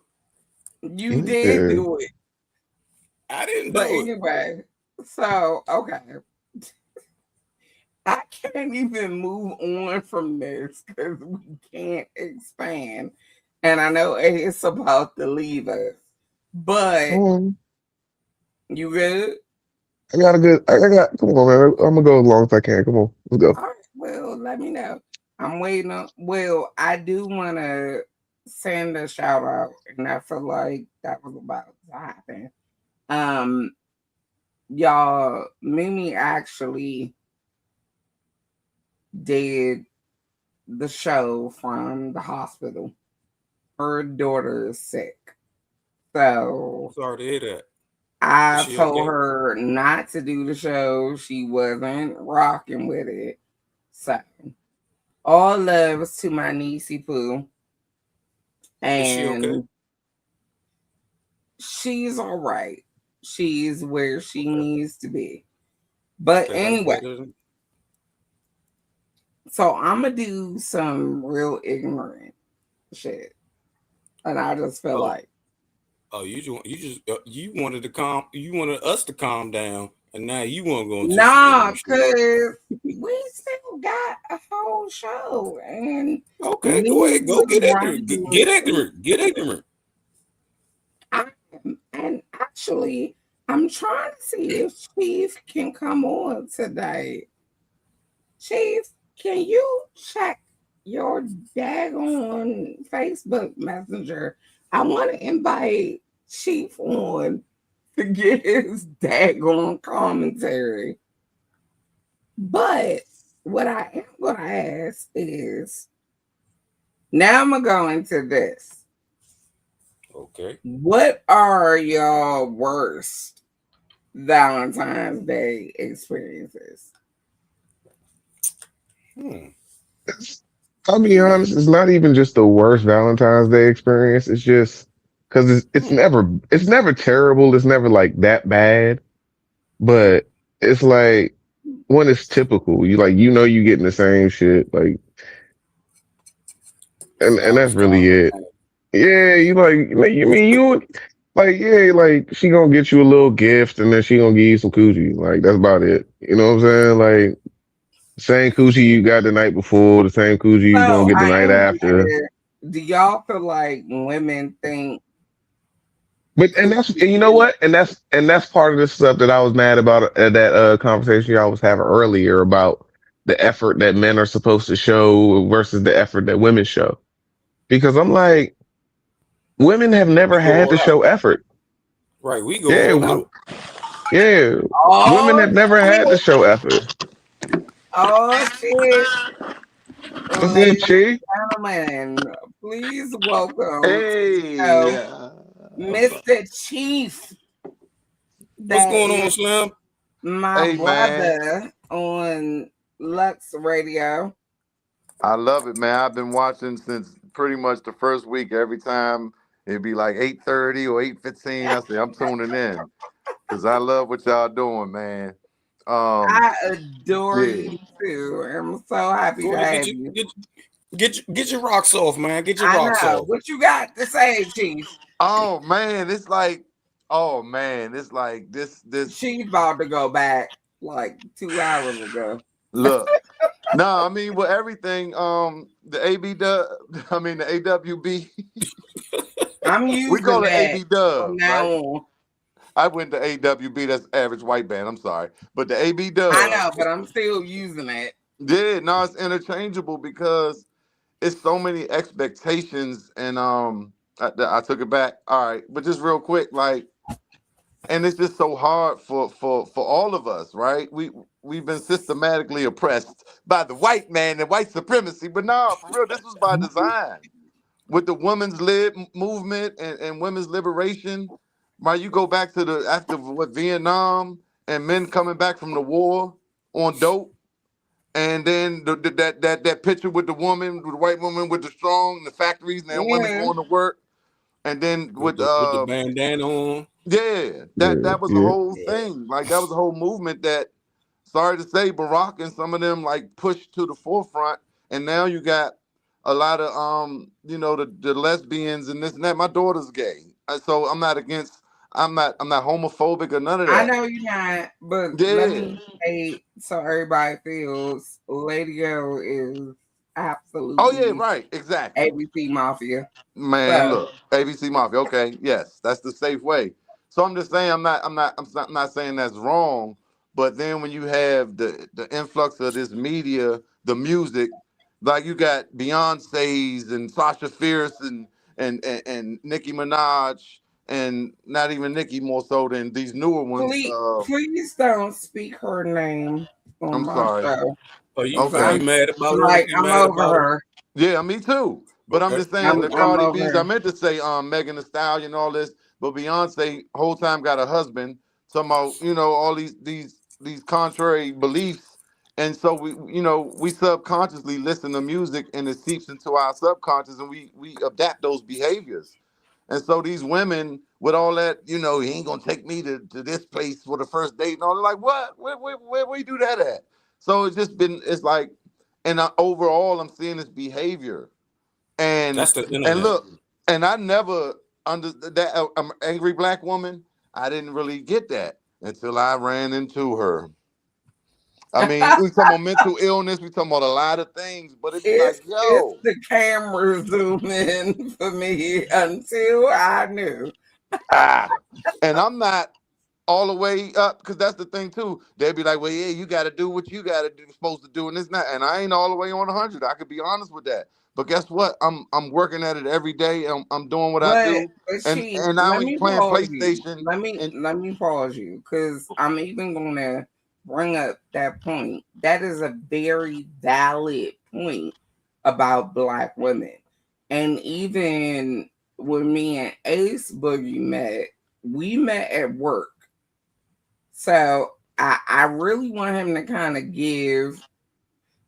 You did
yeah.
do it.
I didn't
But
do it.
anyway, so okay. I can't even move on from this because we can't expand. And I know it's about to leave us. But
Um,
you good?
I got a good. I got. Come on, man. I'm gonna go as long as I can. Come on, let's go.
All right, well, let me know. I'm waiting on. Well, I do want to send a shout out, and I feel like that was about to happen. Um, y'all, Mimi actually did the show from the hospital. Her daughter is sick,
I'm
so
sorry to hear that. Is
I
she
told
okay?
her not to do the show. She wasn't rocking with it. So all loves to my niecey poo.
Is she okay?
And she's all right. She's where she needs to be. But
Okay, that's
anyway,
better.
so I'm gonna do some real ignorant shit, and I just feel
Oh,
like
you just you wanted to calm. You wanted us to calm down, And now you want to go into some
Nah,
ignorant shit.
cause we still got a whole show, and
Okay,
me
go ahead. Go
with
get ignorant. Get
Brandy,
ignorant. Get ignorant.
and actually, I'm trying to see if Chief can come on today. Chief, can you check your daggone Facebook Messenger? I want to invite Chief on to get his daggone commentary. But what I am going to ask is now I'm going to go into this.
Okay.
What are your worst Valentine's Day experiences?
Hmm.
I'll be honest, it's not even just the worst Valentine's Day experience. It's just because it's never terrible. It's never like that bad, but it's like when it's typical. You getting the same shit, and
Sounds
that's really
style.
it. Yeah, like she gonna get you a little gift and then she gonna give you some coochie. Like that's about it. You know what I'm saying? Like same coochie you got the night before, the same coochie you gonna
So
get the
I
night
am
after.
wondering, do y'all feel like women think
But and you know
coochie is
what? And that's part of the stuff that I was mad about at that conversation y'all was having earlier about the effort that men are supposed to show versus the effort that women show. Because I'm like, women have never
We go
had to
all out.
show effort.
Right. We go
Yeah,
all out.
yeah. Women
oh
have never had to
shit,
show effort.
oh shit.
What's good,
Ladies
Chi?
and gentlemen, please welcome to the
Hey,
show Mr. Chief,
What's
that
going on,
is
Slim?
my
hey, man.
brother on Lux Radio.
I love it, man. I've been watching since pretty much the first week. Every time it'd be like 8:30 or 8:15. I say I'm tuning in because I love what y'all doing, man. Um,
I adore
yeah.
you too. I'm so happy
Go
to
ahead.
have you.
Get your rocks off, man. Get your
I
rocks
know.
off.
What you got to say, Chief?
Oh man, it's like this.
She's about to go back like 2 hours ago.
Look, no, I mean with everything. The AB dub, I mean the AWB.
I'm
We
using
call it
that
AB
from
Dub,
now
right?
on.
I went to AWB, that's average white band. I'm sorry. But the AB
I
dub,
know, but I'm still using it.
yeah, no, it's interchangeable because it's so many expectations and I took it back. All right, but just real quick, like, and it's just so hard for all of us, right? We've been systematically oppressed by the white man and white supremacy, but no, for real, this was by design with the women's movement and women's liberation. Right, you go back to the after what Vietnam and men coming back from the war on dope, and then that picture with the woman, with the white woman with the strong, the factories, and the women
Yeah.
going to work, and then with
With the bandana on.
yeah,
Yeah,
that was a
yeah.
whole thing. Like that was a whole movement that, sorry to say, Barack and some of them like pushed to the forefront. And now you got a lot of the lesbians and this and that. My daughter's gay, so I'm not against. I'm not homophobic or none of
I
that.
know you're not, but let
Yeah.
me say so everybody feels Lady O is
Oh yeah.
absolutely
Right. Exactly.
ABC Mafia.
Man,
So
look, ABC Mafia. Okay, yes, that's the safe way. So I'm just saying, I'm not saying that's wrong. But then when you have the influx of this media, the music, like you got Beyonce's and Sasha Fierce and Nicki Minaj, and not even Nicki more so than these newer ones.
please don't speak her name on
I'm
my
sorry.
show.
Are
Okay.
you
I'm
mad about her?
like
You
I'm
mad
over
about her?
her.
Yeah, me too. But I'm
Okay.
just saying the
I'm
Cardi
over
B's. I
her.
meant to say Megan Thee Stallion and all this, but Beyonce whole time got a husband. Talking about all these contrary beliefs, and so we subconsciously listen to music and it seeps into our subconscious, and we adapt those behaviors. And so these women with all that, he ain't gonna take me to this place for the first date and all. They're like, what? Where you do that at? So it's like, and overall, I'm seeing this behavior, and
That's the
and
internet.
look, and I never under that angry black woman. I didn't really get that. until I ran into her. I mean, we talking about mental illness, we talking about a lot of things, but it'd be like,
It's
yo,
the camera zoom in for me until I knew.
ah, and I'm not all the way up because that's the thing too. They'd be like, well, yeah, you got to do what you got to do, supposed to do, and this and that. And I ain't all the way on 100. I could be honest with that. But guess what? I'm working at it every day. I'm doing what I do,
But
and
she,
I
let
ain't
me
playing
pause you.
PlayStation. And
Let me pause you because I'm even gonna bring up that point. That is a very valid point about black women. And even when me and Ace Boogie met, we met at work. So I really want him to kind of give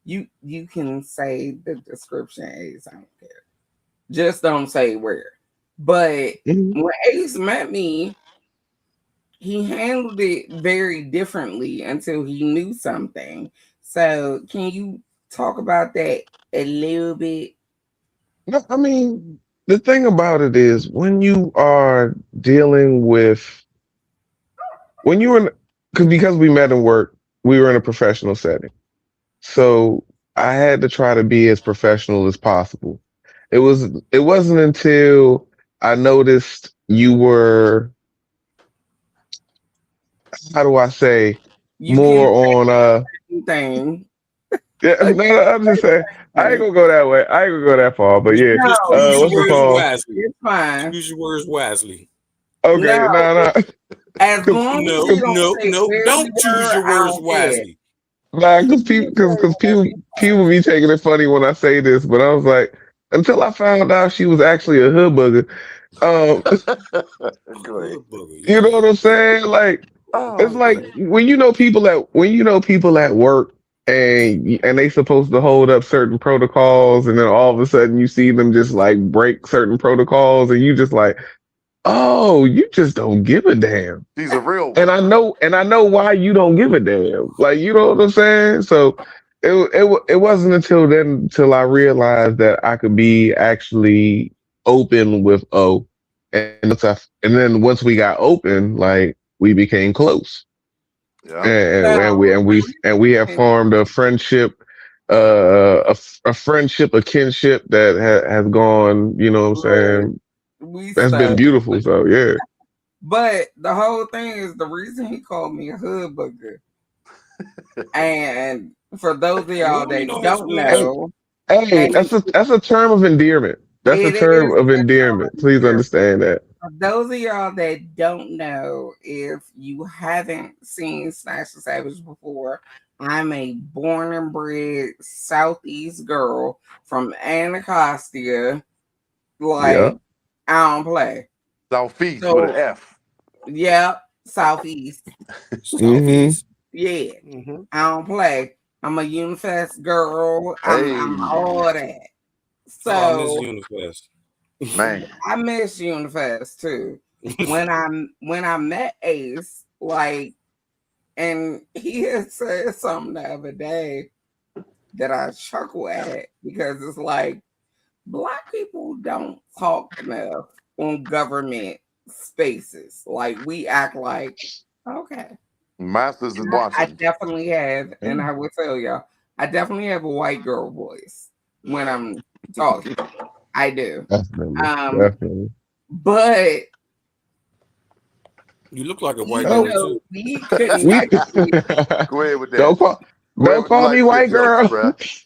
you can say the description, Ace. I don't care. Just don't say where. But
Mhm.
when Ace met me, he handled it very differently until he knew something. So can you talk about that a little bit?
No, I mean, the thing about it is when you are dealing with when you were in, because we met in work, we were in a professional setting. So I had to try to be as professional as possible. It wasn't until I noticed you were, how do I say,
You can
more on
say anything.
yeah, no, I'm just saying I ain't gonna go that way. I ain't gonna go that far, but yeah,
No,
Just choose your
you
what's it
words
can.
called?
wisely.
It's fine.
Choose your words wisely.
Okay,
No,
no, no,
as
cause,
long as
No,
you
'cause-
don't
no,
say
no.
where we
Don't choose
were,
your
I
words
don't care.
wisely.
nah,
You can say
cause
whatever you want.
people be taking it funny when I say this, but I was like, until I found out she was actually a hood bugger. Um,
go ahead.
Hood booger,
you know
yeah.
what I'm saying? Like, it's
Oh,
like
man.
when you know people at work and they supposed to hold up certain protocols, and then all of a sudden you see them just like break certain protocols, and you just like, oh, you just don't give a damn.
She's a real
And
one.
I know why you don't give a damn. Like, you know what I'm saying? So it wasn't until then until I realized that I could be actually open with O. And then once we got open, like we became close.
Yeah.
So
And we have formed a friendship, a friendship, a kinship that has gone, you know what I'm
look,
saying?
we
That's been
stuck.
beautiful. So yeah.
But the whole thing is the reason he called me a hood booger. And for those of
We
y'all
don't need
that
no
don't
Hey,
explanation.
know,
hey,
and
that's a term of endearment. That's a
it
term
is
of
a
endearment. Please
term.
understand that.
For those of y'all that don't know, if you haven't seen Snatched Savage before, I'm a born and bred Southeast girl from Anacostia.
Yeah.
Like, I don't play.
Southeast with an
So,
F.
yeah, Southeast.
Mm-hmm.
Southeast.
Yeah,
Mm-hmm.
I don't play. I'm a Unifest girl. I'm
Hey,
all that.
Oh, I miss
So
Unifest.
man.
I miss Unifest too. When I met Ace, like, and he had said something the other day that I chuckle at because it's like black people don't talk enough on government spaces. Like we act like okay.
Masters is
I
watching.
definitely have, and
Yeah,
I will tell y'all, I definitely have a white girl voice when I'm talking. I do.
definitely.
Um,
Definitely.
but
You look like a white
even
No,
girl
though
too.
we couldn't
we
get
Go ahead with that.
don't call
Go ahead
don't
with the
call me
light skinned
white
jokes,
girl.
bruh.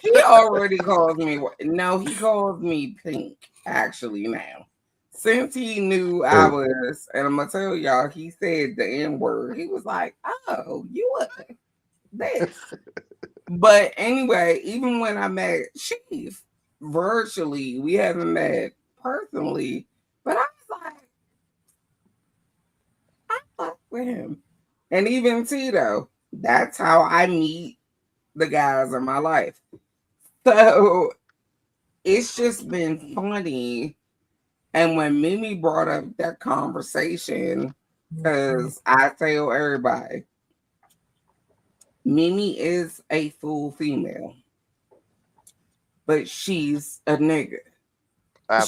he already calls me no, he calls me pink actually now. Since he knew I
Oh,
was, and I'm gonna tell y'all, he said the N word. He was like, "Oh, you are this." But anyway, even when I met Chief virtually, we haven't met personally, but I was like, I fuck with him. And even Tito, that's how I meet the guys in my life. So it's just been funny. And when Mimi brought up that conversation, because I tell everybody, Mimi is a full female, but she's a nigga.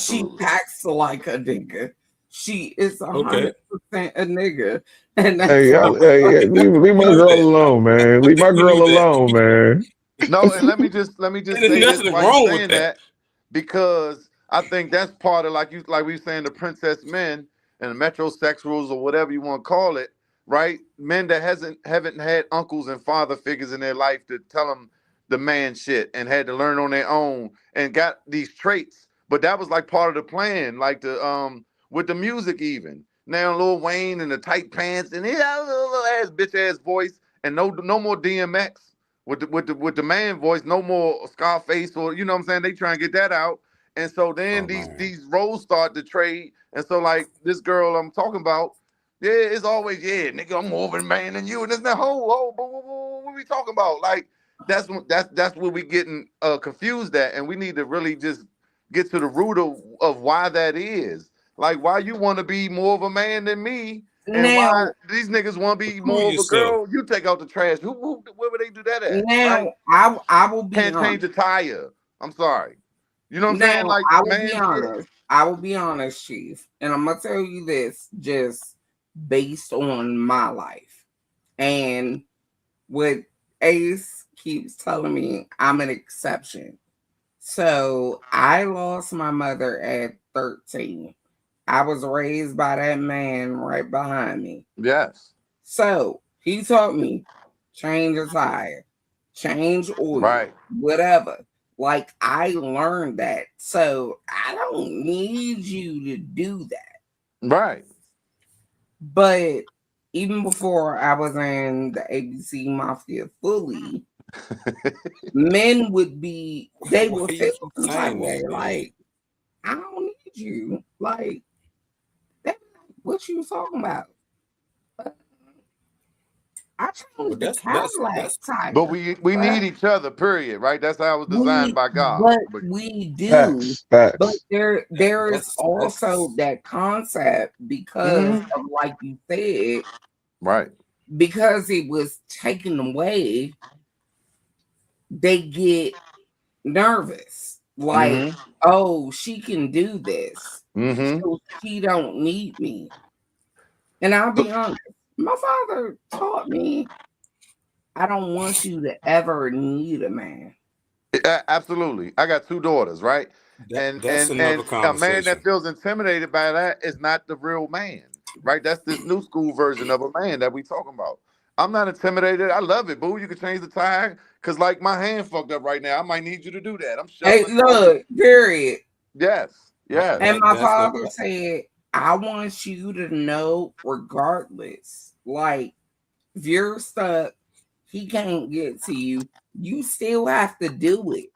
She
Absolutely.
acts like a nigga. She is
Okay.
100% a nigga, and that's
Hey,
why.
hey, leave my
Believe
girl
that.
alone, man.
I
Leave my
think we
girl
knew that.
alone, man.
No, and let me just
And there's
say this
nothing
while you
wrong with
saying
that.
that, because I think that's part of, like we were saying, the princess men and the metrosexuals or whatever you want to call it, right? Men that hasn't haven't had uncles and father figures in their life to tell them the man shit and had to learn on their own and got these traits. But that was like part of the plan, like the with the music even. Now Lil Wayne and the tight pants and he had a little ass bitch ass voice and no more DMX with the man voice, no more Scarface, or you know what I'm saying. They try and get that out, and so then
Oh
these
man.
these roles start to trade, and so like this girl I'm talking about, yeah, it's always yeah, nigga, I'm more of a man than you, and it's that whole what we talking about? Like that's where we getting confused at, and we need to really just get to the root of why that is. Like why you want to be more of a man than me, and why
Now,
these niggas want to be
Prove
more of a
yourself.
girl? You take out the trash. Where would they do that at? Right?
I will be
Can't change
honest.
a tire. I'm sorry. You know what I'm saying?
Now,
Like
I will be
man, shit.
honest. I will be honest, Chief, and I'm gonna tell you this just based on my life and what Ace keeps telling me. I'm an exception. So I lost my mother at 13. I was raised by that man right behind me.
Yes.
So he taught me change a tire, change oil,
Right.
whatever. Like I learned that. So I don't need you to do that.
Right.
But even before I was in the ABC Mafia fully, men would be, they
Why
would
you
feel
keep
some type of
saying
way.
that, man?
Like, I don't need you. Like, that, what you talking about? I
But
changed the Cadillac
that's
But
tire.
we
But
need each other, period. Right? That's how it was designed
we
by God.
but
But
we do.
Facts,
But
facts.
there is also
that's
that concept because
mhm.
of like you said,
Right.
because it was taken away, they get nervous. Like,
Mm-hmm.
oh, she can do this.
Mm-hmm.
So she don't need me. And I'll be honest, my father taught me I don't want you to ever need a man.
Absolutely. I got two daughters, right? And
that's
and
another
and a man that
conversation.
feels intimidated by that is not the real man, right? That's this new school version of a man that we talking about. I'm not intimidated. I love it, boo. You can change the tire because, like, my hand fucked up right now. I might need you to do that. I'm
Hey,
shoveling coke.
look, period.
Yes, yes,
And my
That's the
father said, I want you to know, regardless, like, if you're stuck, he can't get to you. You still have to do it.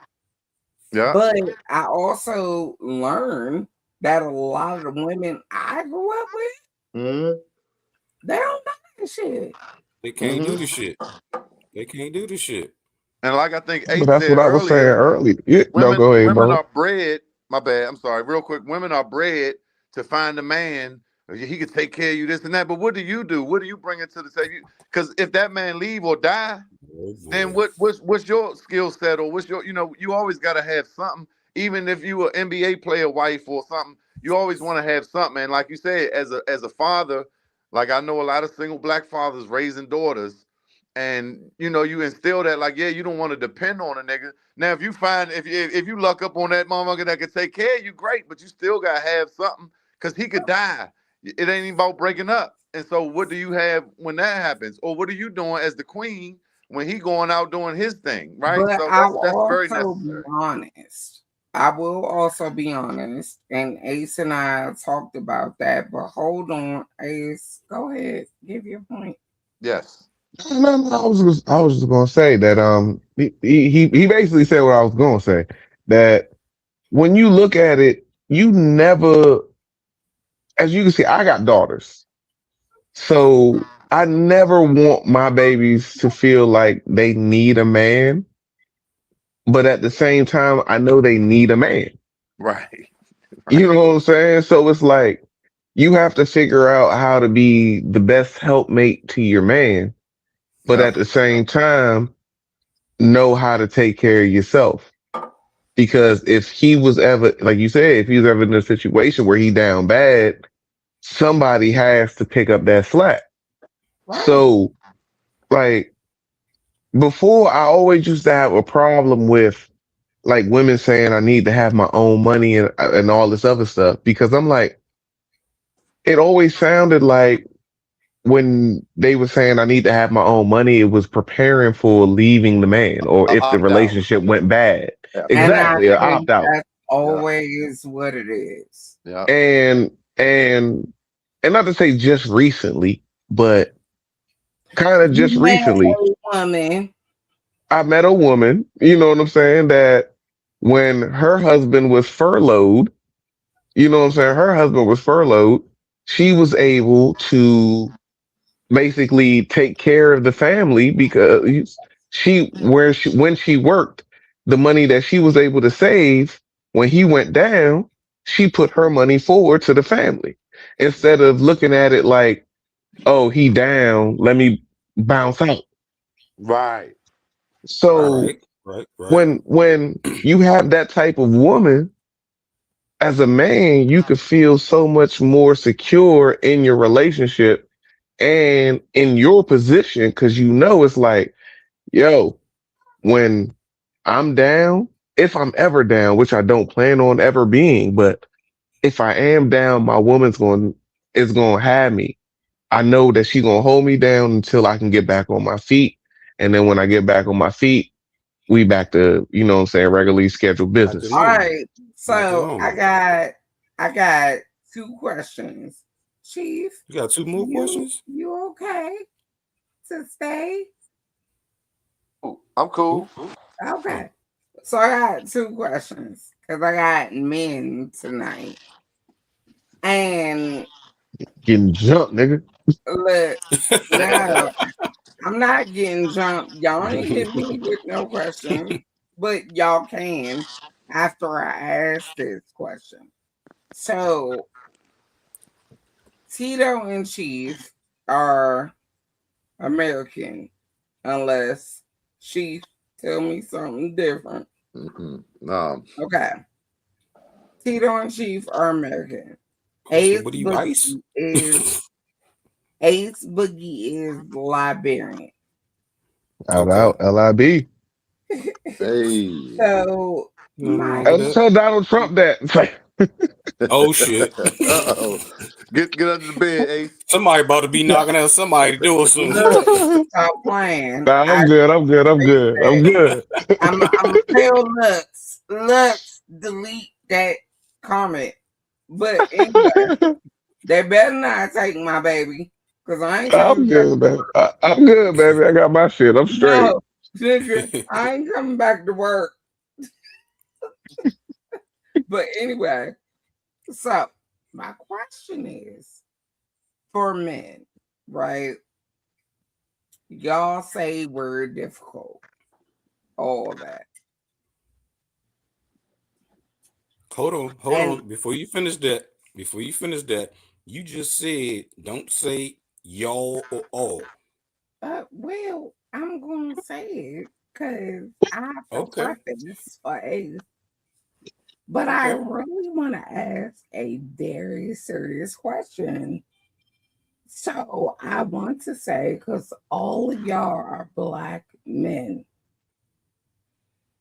yeah.
But I also learned that a lot of the women I grew up with,
Mm-hmm.
they don't know that shit.
they can't do
Mm-hmm.
the shit. They can't do the shit.
And like I think
But
Ace
that's
said
what I was saying
earlier,
earlier. Yeah, no,
women
go ahead,
women
bro.
are bred. My bad. I'm sorry. Real quick. Women are bred to find a man. He could take care of you, this and that. But what do you do? What do you bring into the table? Because if that man leave or die,
Oh
then
boy.
what's your skill set, or what's your, you always got to have something. Even if you an NBA player wife or something, you always want to have something. And like you said, as a father, like I know a lot of single black fathers raising daughters, and you instill that, like, yeah, you don't want to depend on a nigga. Now if you find, if you luck up on that motherfucker that can take care of you, great, but you still gotta have something because he could die. It ain't even about breaking up. And so what do you have when that happens, or what are you doing as the queen when he going out doing his thing, right?
But
So
I'll
that's very
also be
necessary.
honest. I will also be honest. And Ace and I talked about that. But hold on, Ace. Go ahead. Give your point.
Yes.
No, I was just gonna say that he basically said what I was gonna say, that when you look at it, you never, as you can see, I got daughters, so I never want my babies to feel like they need a man, but at the same time, I know they need a man.
Right.
You
Right.
know what I'm saying? So it's like you have to figure out how to be the best helpmate to your man, but
Yeah.
at the same time, know how to take care of yourself. Because if he was ever, like you said, if he was ever in a situation where he down bad, somebody has to pick up that slack.
Right.
So, like, before, I always used to have a problem with like women saying I need to have my own money and all this other stuff because I'm like, it always sounded like when they were saying I need to have my own money, it was preparing for leaving the man or if the
Opt out.
relationship went bad.
And I
Exactly, an
think
opt out.
that's
Yeah.
always what it is.
Yeah.
And and and not to say just recently, but kind of
You
just
met
recently,
a woman.
I met a woman, you know what I'm saying, that when her husband was furloughed, you know what I'm saying, her husband was furloughed, she was able to basically take care of the family because she where she when she worked, the money that she was able to save when he went down, she put her money forward to the family instead of looking at it like, oh, he down, let me bounce out.
Right. Right.
So
Right.
when you have that type of woman as a man, you could feel so much more secure in your relationship and in your position because you know it's like, yo, when I'm down, if I'm ever down, which I don't plan on ever being, but if I am down, my woman's going is going to have me. I know that she's going to hold me down until I can get back on my feet. And then when I get back on my feet, we back to, you know what I'm saying, regularly scheduled
Back to
business.
All
normal.
right.
Back to
So
normal.
I got two questions. Chief,
You got two more questions?
you okay to stay?
I'm
Who?
cool.
Oh,
Okay. So I got two questions because I got men tonight. And
Getting jumped, nigga.
look, no, I'm not getting jumped. Y'all ain't hit me with no questions, but y'all can after I ask this question. So Tito and Chief are American, unless Chief tell me something different.
Mm-mm.
Okay, Tito and Chief are American.
so
Ace
what do you ice?
Boogie is Ace Boogie is Liberian.
Out,
Okay.
out, LIB.
Hey.
So
Nothing wrong
my
with
And
that.
tell Donald Trump that. It's like,
Oh shit.
Uh-oh. Get under the bed, Ace.
Somebody about to be knocking at somebody door soon.
look, stop playing.
nah,
I
I'm good. I'm good. I'm
say
good. I'm
that.
good.
I'm a tell Lux, delete that comment. But anyway, they better not take my baby because I ain't
I'm
coming back
good,
to
man.
work.
I'm good, baby. I got my shit. I'm straight.
No, nigga, I ain't coming back to work. But anyway, so my question is for men, right? Y'all say we're difficult, all that.
Hold
And
on. Before you finish that, you just said don't say y'all or all.
well, I'm gonna say it because I have to
Okay.
preface for Ace. But I
Okay.
really want to ask a very serious question. So I want to say, because all of y'all are black men,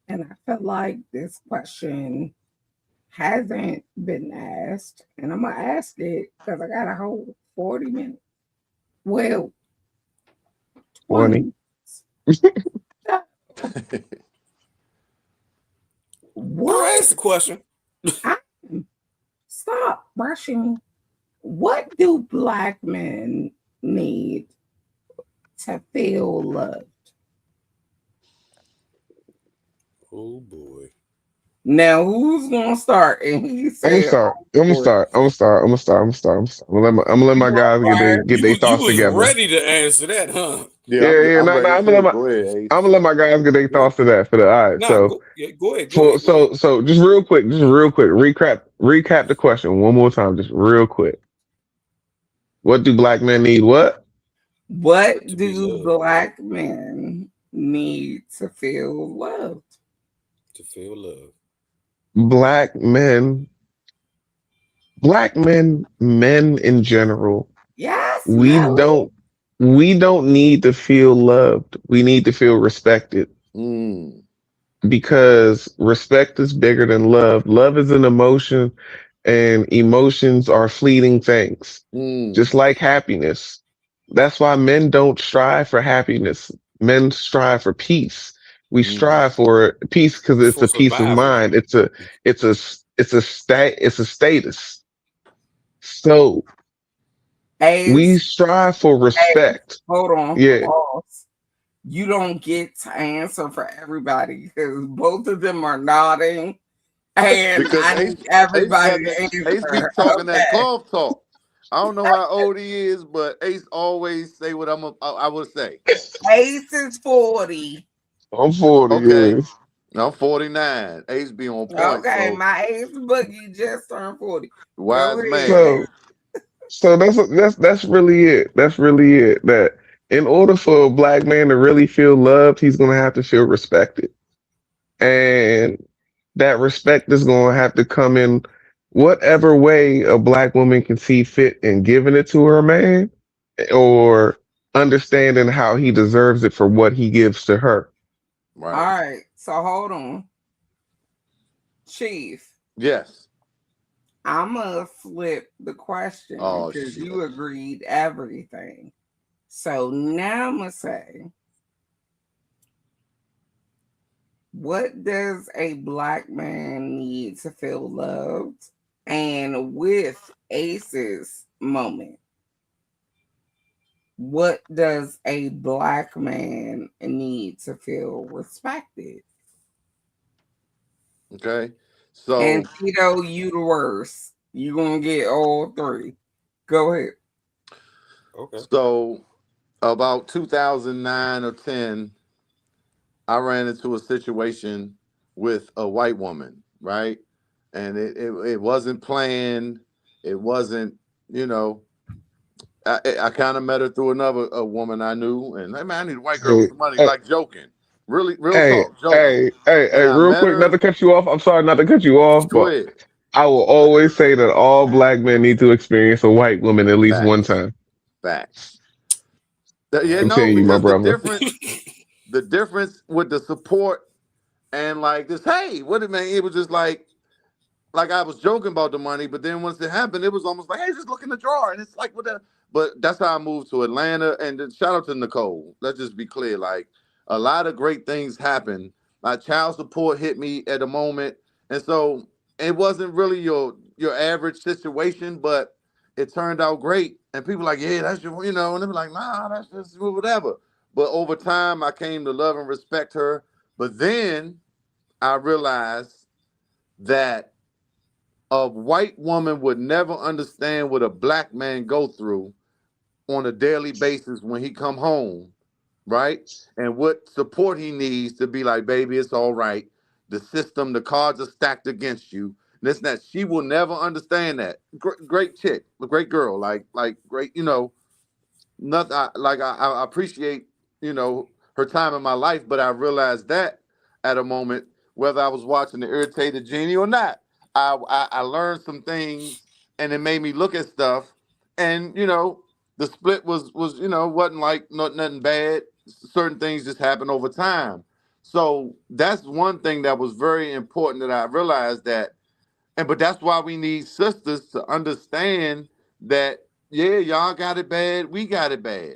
and I feel like this question hasn't been asked, and I'm gonna ask it because I got a whole 40 minutes. Well,
20.
20.
Girl,
What?
ask the question.
I, stop rushing. What do black men need to feel loved?
Oh boy.
Now, who's gonna start? And he
I'm gonna
said,
start. I'm gonna
"Oh,
start. I'm gonna start. I'm gonna start. I'm gonna start. I'm gonna start. I'm gonna let
you
my
gonna
guys
start?"
get their
You
thoughts
was
together.
ready to answer that, huh?
Yeah,
Yeah, yeah.
I'm
No, no.
ready
I'm gonna
too. Go ahead,
I'm
Ace.
gonna let my guys get their
Yeah.
thoughts to that for the. All right.
Nah,
So
go yeah, go ahead, go
for
ahead, go ahead.
just real quick. Recap the question one more time, just real quick. What do black men need? What?
What
To be
do
loved,
black men need to feel loved?
to feel love.
Black men Black men in general,
Yes,
we
Melly.
don't need to feel loved. We need to feel respected
Mm,
because respect is bigger than love. Love is an emotion and emotions are fleeting things,
mm,
just like happiness. That's why men don't strive for happiness. Men strive for peace. We
mm,
strive for peace because it's
for
a peace of
survival.
mind. It's a status. So we
Ace,
strive for
Ace,
respect.
hold on,
Yeah.
pause. You don't get to answer for everybody because both of them are nodding, and
because
I need everybody to
Ace be
answer.
talking that
Okay.
cloth talk. I don't know how old he is, but Ace always say what I would say.
Ace is 40.
I'm 40
Okay,
years.
I'm 49. Ace be on point,
Okay,
so
my Ace Boogie just turned 40. Go
wise man.
ahead.
So so that's really it. That's really it. That in order for a black man to really feel loved, he's gonna have to feel respected. And that respect is gonna have to come in whatever way a black woman can see fit in giving it to her man or understanding how he deserves it for what he gives to her.
All
Right.
right, so hold on. Chief,
Yes.
I'm going to flip the question
Oh
because you
shit.
agreed everything. So now I'm going to say, what does a black man need to feel loved? And with Ace's moment, what does a black man need to feel respected?
Okay.
And
So
Tito, you the worst. You gonna get all three. Go ahead.
Okay.
so about 2009 or 10, I ran into a situation with a white woman, right? And it wasn't planned. It wasn't, you know, I kind of met her through another a woman I knew, and hey man, I need a white girl with
Hey,
some money,
hey,
like joking, really, real
hey,
talk, joking. And I
real
met
quick, not
her.
to cut you off. I'm sorry not to cut you off,
Go
but
ahead.
I will always say that all black men need to experience a white woman at least one
Facts,
time.
facts. Yeah, no,
Continue, my
because
brother.
the difference with the support and like this, hey, what it man, it was just like I was joking about the money, but then once it happened, it was almost like, hey, just look in the drawer, and it's like, what the? But that's how I moved to Atlanta, and then shout out to Nicole. Let's just be clear, like a lot of great things happened. Like child support hit me at a moment, and so it wasn't really your average situation, but it turned out great. And people like, yeah, that's your, and they be like, nah, that's just whatever. But over time, I came to love and respect her. But then I realized that a white woman would never understand what a black man go through on a daily basis when he come home, right? And what support he needs to be like, baby, it's all right. The system, the cards are stacked against you. This and that. She will never understand that. Great chick, a great girl, like great, nothing. I appreciate her time in my life, but I realized that at a moment, whether I was watching the Irritated Genie or not, I learned some things, and it made me look at stuff, and the split was wasn't like nothing bad. Certain things just happen over time. So that's one thing that was very important that I realized that, and but that's why we need sisters to understand that, yeah, y'all got it bad, we got it bad.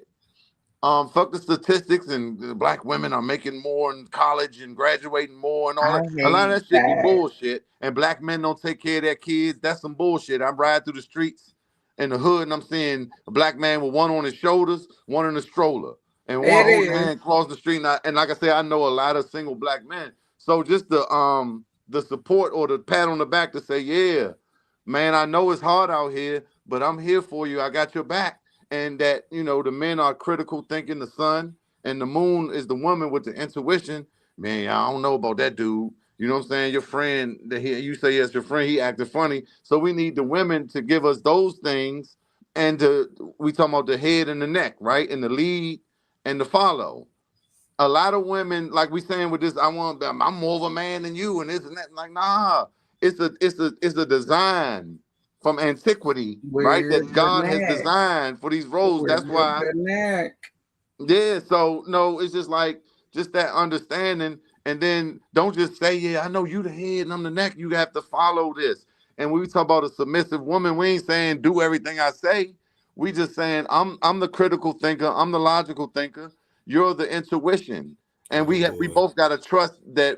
Fuck the statistics, and black women are making more in college and graduating more and all
I
that. A lot of
hate
that shit be
that.
bullshit. And black men don't take care of their kids. That's some bullshit. I'm riding through the streets in the hood and I'm seeing a black man with one on his shoulders, one in a stroller, and one
It
holding
is.
hand across the street. And like I say, I know a lot of single black men. So just the support or the pat on the back to say, yeah, man, I know it's hard out here, but I'm here for you. I got your back. And that, the men are critical thinking, the sun, and the moon is the woman with the intuition. Man, I don't know about that dude. You know what I'm saying? Your friend that you say yes, your friend, he acted funny. So we need the women to give us those things, and we talking about the head and the neck, right? And the lead and the follow. A lot of women, like we saying with this, I'm more of a man than you, and this and that. Like, nah, it's a design from antiquity, right?
Where's
That
the
God has
neck?
designed for these roles.
Where's
That's why,
the neck?
yeah. So no, it's just like just that understanding, and then don't just say, yeah, I know you the head and I'm the neck. You have to follow this. And when we talk about a submissive woman, we ain't saying do everything I say. We just saying I'm the critical thinker. I'm the logical thinker. You're the intuition, and
Oh
we
boy.
both got to trust that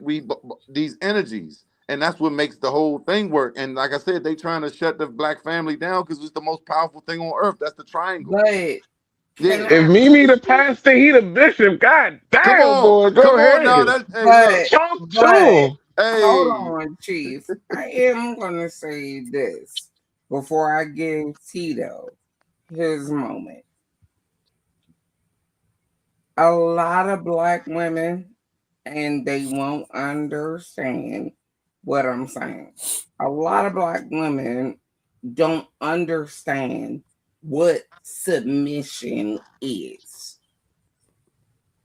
these energies, and that's what makes the whole thing work. And like I said, they trying to shut the black family down because it's the most powerful thing on earth. That's the triangle.
But can
Yeah.
I?
If Mimi the pastor, he the bishop. God damn, boy, go
Come on now.
ahead.
That's hey, look,
But
Chomp
but
chomp.
hold
hey,
on, Chief. I am gonna say this before I give Tito his moment. A lot of black women, and they won't understand what I'm saying. A lot of black women don't understand what submission is.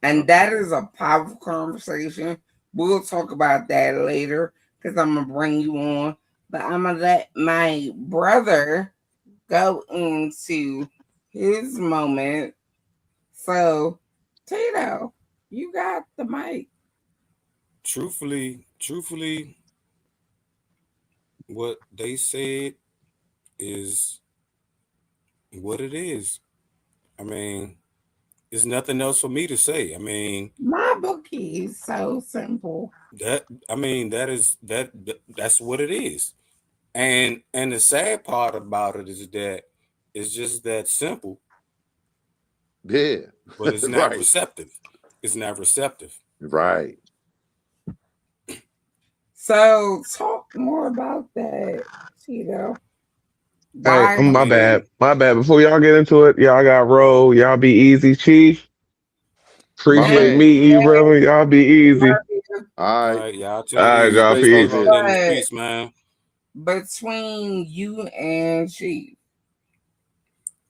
And that is a powerful conversation. We'll talk about that later because I'm going to bring you on. But I'm going to let my brother go into his moment. So, Tito, you got the mic.
Truthfully, what they said is what it is. I mean, there's nothing else for me to say. I mean,
My bookie is so simple.
that's what it is. And the sad part about it is that it's just that simple,
yeah,
but it's not
right,
receptive. It's not receptive.
right.
So, talk more about that, Tito.
Hey,
Why
I
my
do
mean,
bad. My bad. Before y'all get into it, y'all got roll. Y'all be easy, Chief.
My
Appreciate
man.
meeting you, brother. Y'all be easy.
All
all
right.
right, y'all take
All
it
right,
easy.
y'all.
Stay
Peace, love,
Peace.
all that in the
easy.
but
streets, man.
between you and Chief,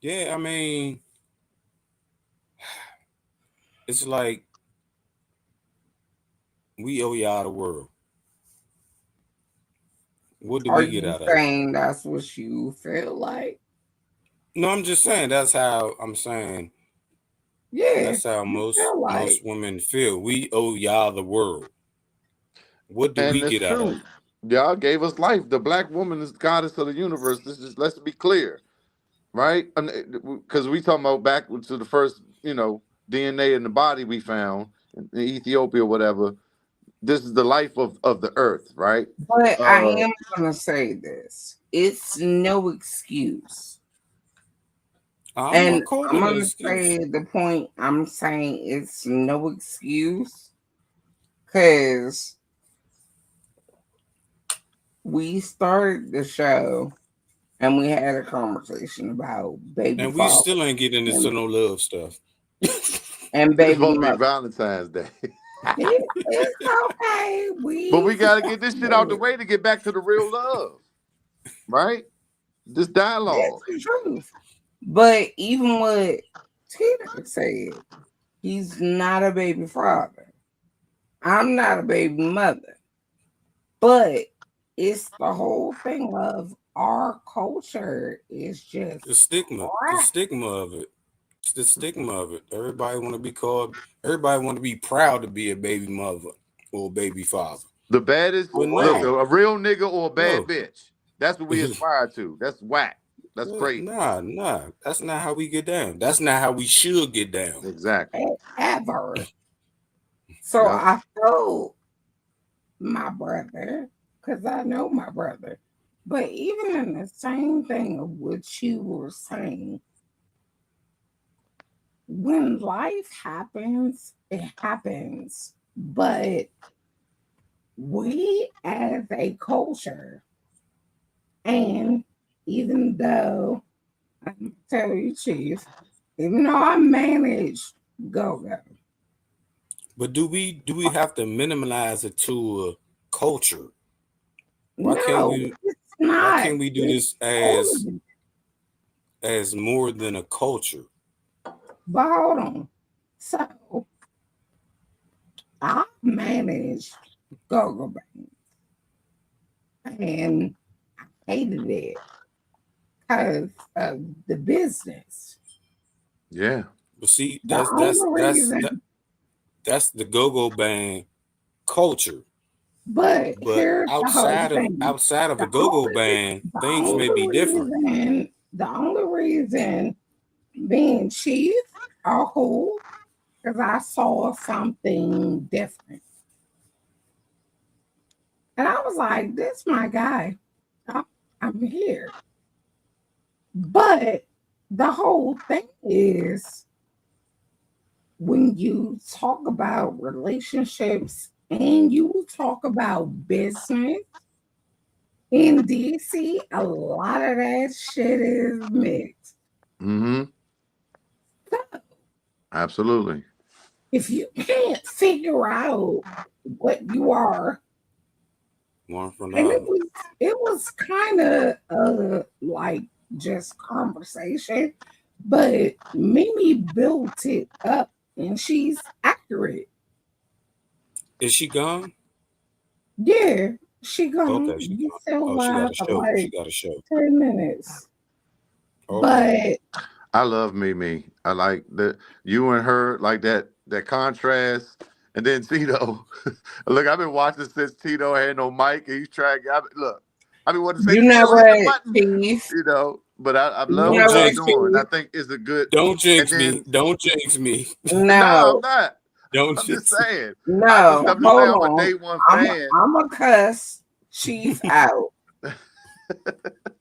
Yeah, I mean, it's like we owe y'all the world. What do
are
we get
you
out of it?
saying that's what you feel like?
No, I'm just saying that's how I'm saying
Yeah,
that's how
you
most
feel
most
like.
women feel. We owe y'all the world. What do we
And it's
get out of
true.
it?
Y'all gave us life. The black woman is goddess of the universe. This is let's be clear, right? Because we talking about back to the first, DNA in the body we found in Ethiopia or whatever. This is the life of the earth, right?
But I
Uh,
am gonna say this. It's no excuse.
I'm
And
not calling
I'm
it an
gonna
excuse.
say the point I'm saying it's no excuse because we started the show and we had a conversation about baby
And we
father
still ain't getting into
and,
no love stuff.
and
it's
baby
supposed to be
mother.
Valentine's Day.
It's okay.
But
We
we got to get this shit out the
forgot it.
way to get back to the real love, right? This
That's
dialogue.
the truth. But even what Tina said, he's not a baby father. I'm not a baby mother. But it's the whole thing of our culture is
The
just
stigma, the
crap.
stigma of it. It's the stigma of it. Everybody want to be called. Everybody want to be proud to be a baby mother or a baby father.
The baddest,
But
look,
What?
no,
a real nigga or a bad
no,
bitch. That's what we aspire to. That's whack. That's crazy.
nah. That's not how we get down. That's not how we should get down.
Exactly.
Ever. So
Yep.
I told my brother, because I know my brother. But even in the same thing of what you were saying, when life happens, it happens. But we as a culture, and even though I'm tell you, Chief, even though I manage go go,
But do we have to minimize it to a culture? Why can't
no,
we
it's
why
not.
can't we do
It's
this
totally.
as more than a culture?
But hold on. So I managed go go bank, and I hated it. because of the business.
Yeah.
But see,
The only reason,
that's the go-go band culture.
but
But
here's the whole thing.
outside of
The
a go-go band,
the
things may be different.
the only reason being chief or who, because I saw something different. And I was like, this my guy. I- I'm here. But the whole thing is when you talk about relationships and you talk about business in DC, a lot of that shit is mixed.
Mm-hmm.
So
Absolutely.
if you can't figure out what you are,
One from the
and
other.
it was kind of like just conversation, but Mimi built it up and she's accurate.
Is she gone?
Yeah, she gone.
Okay, she
You
gone.
still
Oh, she got
live
a
for
show. She
like
got a show.
10 minutes.
Okay.
But
I love Mimi. I like the you and her like that contrast. And then Tito. Look, I've been watching since Tito had no mic and he's trying. Look, I mean, want to say
you know
Tito hit the
what,
button,
Chief?
But I
You
love
Don't
know
what y'all
what,
jinx me.
doing. I
Chief?
think it's a good.
Don't
And
jinx me.
then
Don't jinx me.
no, I'm
No,
not.
Don't
I'm just
jinx me.
saying.
no,
I'm just saying.
hold
I'm a
on.
day one fan.
I'm a cuss Chief out. And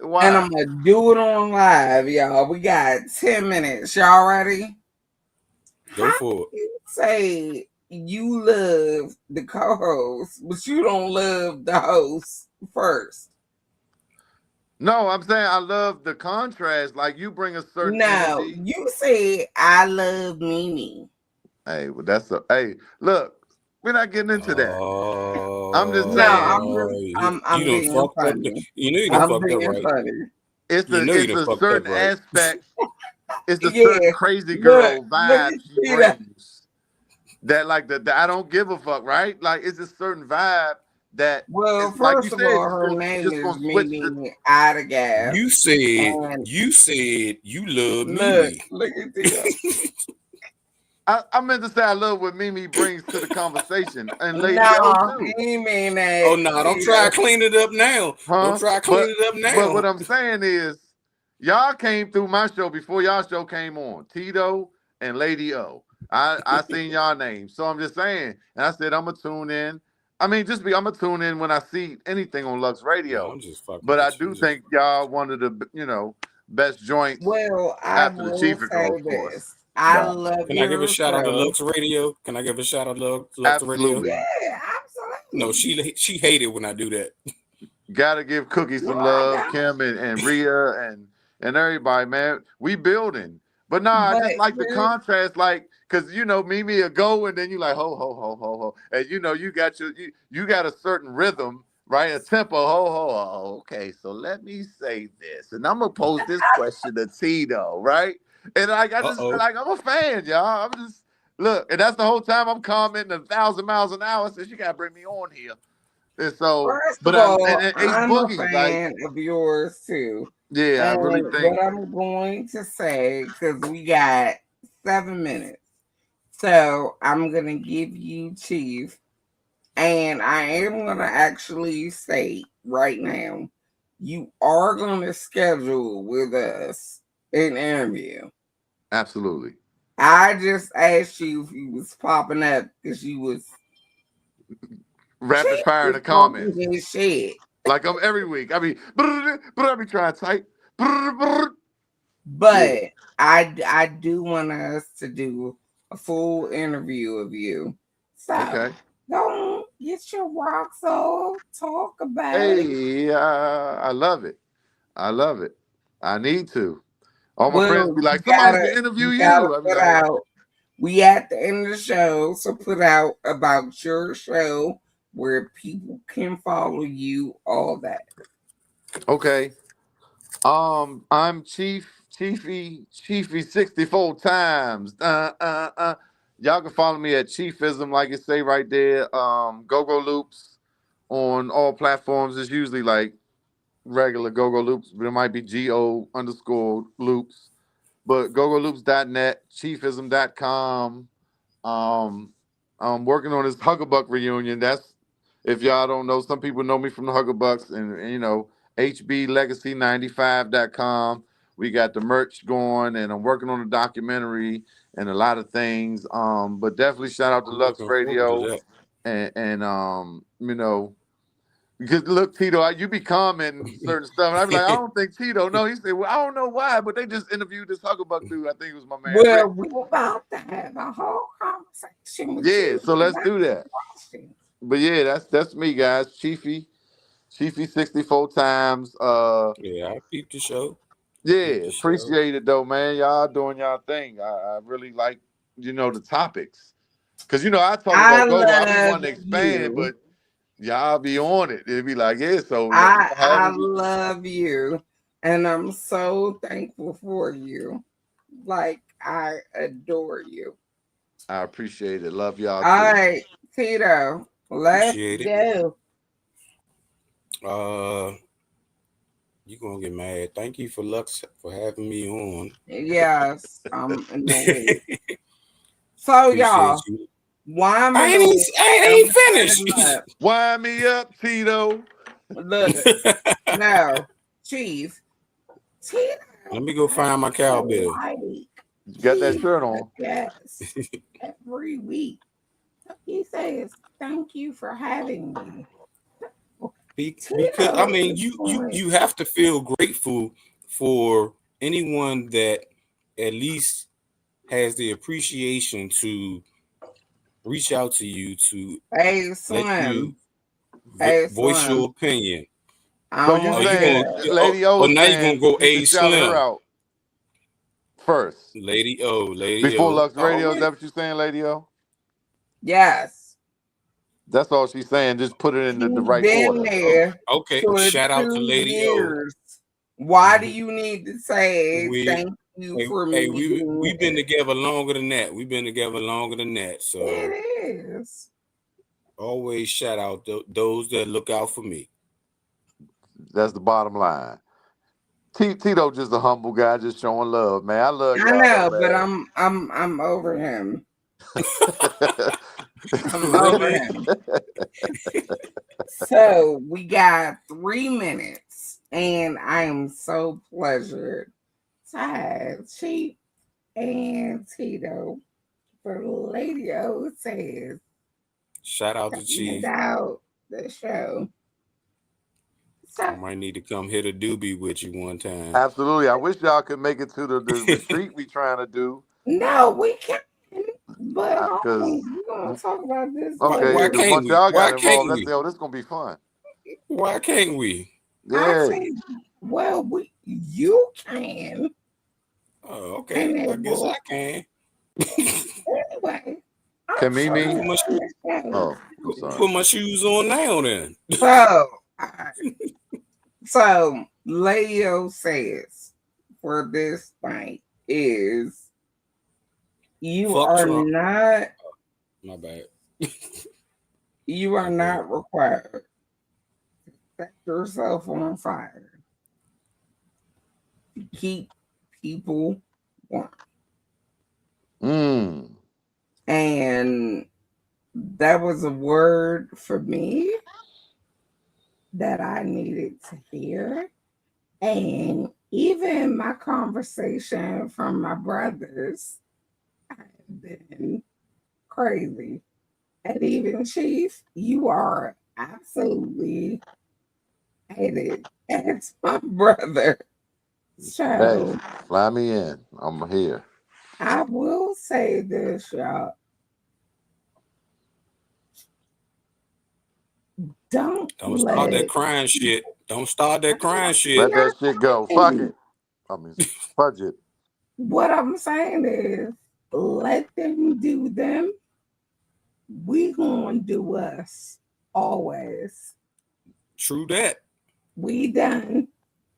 Why?
I'm gonna do it on live, y'all. We got 10 minutes. Y'all ready?
Go
How
for it.
do you say you love the co-host, but you don't love the host first?
No, I'm saying I love the contrast. Like you bring a certain
No,
energy.
you said I love Mimi.
Hey, well, that's a hey. Look, we're not getting into that. I'm just
No,
saying
You
I'm
done
being
fucked up.
funny.
You know you done
I'm
fucked up,
being
right?
funny.
You know you
it's
done
a
fucked up,
certain
right?
aspect. It's a certain
Yeah.
crazy
Look,
girl
look
vibe
at
she
Tita.
brings. That like the I don't give a fuck, right? Like it's a certain vibe that
Well,
is like you
first of
said,
all, her name
just
is
gonna switch the
Mimi Adagas. And
You said you love
look,
Mimi.
look at Tita.
I meant to say I love what Mimi brings to the conversation and Lady O
No,
too.
he mean
Oh
that,
no, don't try to
Tita.
clean it up now. Don't
Huh?
try to clean
But
it up
but
now.
what I'm saying is, y'all came through my show before y'all show came on. Tito and Lady O. I seen y'all names, so I'm just saying. And I said I'm gonna tune in. I mean, I'm gonna tune in when I see anything on Lux
No,
Radio.
I'm just fucking
But I
with you.
do think y'all one of the best joints
Well, I
after the
will
Chief
say
Girl, of course.
this. I
Yeah,
love
Can I give a
your
shout out to
show.
Lux Radio? Can I give a shout out to Lux Radio?
absolutely.
Yeah,
No,
absolutely.
she hated when I do that.
Gotta give Cookie
No,
some
I
love,
don't.
Kim and Rhea and everybody, man. We building. But nah, I
But
just like the
here's
contrast, like, cause Mimi will go and then you like ho ho ho ho ho. And you got you got a certain rhythm, right? A tempo, ho ho ho. Okay, so let me say this. And I'm gonna pose this question to Tito, right? And like I
Uh
just
oh.
like I'm a fan, y'all. I'm just look, and that's the whole time I'm commenting 1,000 miles an hour. So you gotta bring me on here. And so,
first
but
of
I'm
all,
and Ace
I'm a
Boogie, like,
fan of yours too.
yeah, I really
And
think
what I'm going to say, because we got 7 minutes. So I'm gonna give you Chief. And I am gonna actually say right now, you are gonna schedule with us an interview.
absolutely.
I just asked you if you was popping up because you was
Rapid
Chief
fire in
was
the
talking
comments.
his shit.
Like I'm every week. I be trying to type. Yeah.
But I do want us to do a full interview of you. So
Okay.
go on, get your rocks off, talk about it.
Hey, I love it. I love it. I need to. All my friends
Well,
be like, somebody should interview
you gotta
you. I be
put
like,
out. We at the end of the show, so put out about your show where people can follow you, all that.
okay. I'm Chiefy 64 times. Y'all can follow me at Chiefism, like it say right there. Go Loops on all platforms. It's usually like regular Go-Go Loops, but it might be GO_loops. But gogoloops.net, chiefism.com. I'm working on this Hugabuck reunion. That's, if y'all don't know, some people know me from the Hugabucks, and hblegacy95.com. We got the merch going, and I'm working on a documentary and a lot of things. But definitely shout out to
I'm
Lux
looking forward to
Radio,
that.
and because look, Tito, you be commenting certain stuff, and I be like, I don't think Tito. No, he said, well, I don't know why, but they just interviewed this Hucklebuck dude. I think it was my man
Well,
Rick.
we're about to have a whole conversation with
Yeah,
you
so let's
about
do that.
questions.
But yeah, that's me, guys. Chiefy 64 times.
Yeah, I peeped the show.
Yeah,
Peeped the show.
appreciate it though, man. Y'all doing y'all thing. I really like the topics, because I talk
I
about go-go. I be
love
wanting to expand,
you.
but y'all be on it. It'd be like, yeah, so how
I
did you?
love you. And I'm so thankful for you. Like, I adore you.
I appreciate it. Love y'all
All
too.
right, Tito, let's
Appreciate it.
go.
Uh, you gonna get mad. Thank you for Lux for having me on.
Yes, I'm annoyed. So,
Appreciate
y'all,
you.
wind me
I ain't
up.
even, I ain't even
Up.
finished.
Wind me up, Tito.
Look, no, Chief. Tito,
Let me go find my cowbell.
like,
You got that
he
shirt on.
yes, every week. He says, "Thank you for having me."
Because I
Tito
mean,
is
you have to feel grateful for anyone that at least has the appreciation to reach out to you to
Hey,
let you
Slim. Hey,
voice
Slim.
your opinion.
I
So
don't
you
Or
want
you
saying
gonna
that.
Lady O
or
is
now you gonna
saying
go
you
A
should shout her
Slim,
out first
Lady
before
O.
Lux
All
Radio? Is
right.
that what you're saying, Lady O?
Yes.
That's all she's saying. Just put it in
He's
the right
been
order.
there
Okay.
for
Shout out to
2
Lady O.
years. Why do you need to say
We
thank you
hey,
for
hey,
me being
we've been
here?
together longer than that. We've been together longer than that. So
It is.
always shout out those that look out for me.
That's the bottom line. Tito just a humble guy, just showing love, man. I love
I
y'all though,
know, but
man.
I'm over him. I'm over
Really?
him. So we got 3 minutes, and I am so pleasured to have Chief and Tito for Lady O says
Shout out to
coming
Chief.
out the show.
I
So
might need to come hit a doobie with you one time.
Absolutely. I wish y'all could make it to the retreat we trying to do.
no, we can't. But hold
Because
on, we're gonna talk about this
okay, yeah,
Why
because
later.
can't
once
we?
y'all
Why
got
can't
involved,
we?
this gonna be fun.
Why can't we?
I
Yeah.
said, well, you can,
Oh, okay.
and
I
it
guess I
will
can.
anyway. I'm
Can
sure
me?
Put my,
on the show.
Oh, I'm sorry.
put my shoes on now then.
So, so Leo says for this night is you
Fuck
are
Trump.
not
My bad.
you are
My bad.
not required to set yourself on fire to keep people warm.
Mm.
And that was a word for me that I needed to hear. And even my conversation from my brothers have been crazy. And even Chief, you are absolutely hated as my brother.
Hey,
So
fly me in. I'm here.
I will say this, y'all. Don't
Don't start that
let
crying shit. Don't start that crying
Let
shit.
that shit go. Fuck it. I mean, fudge it.
what I'm saying is let them do them. We gonna do us always.
True that.
We done.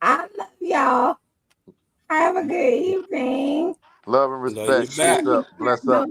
I love y'all. Have a good evening.
Love and
Love you
respect.
back.
Peace up. Bless up.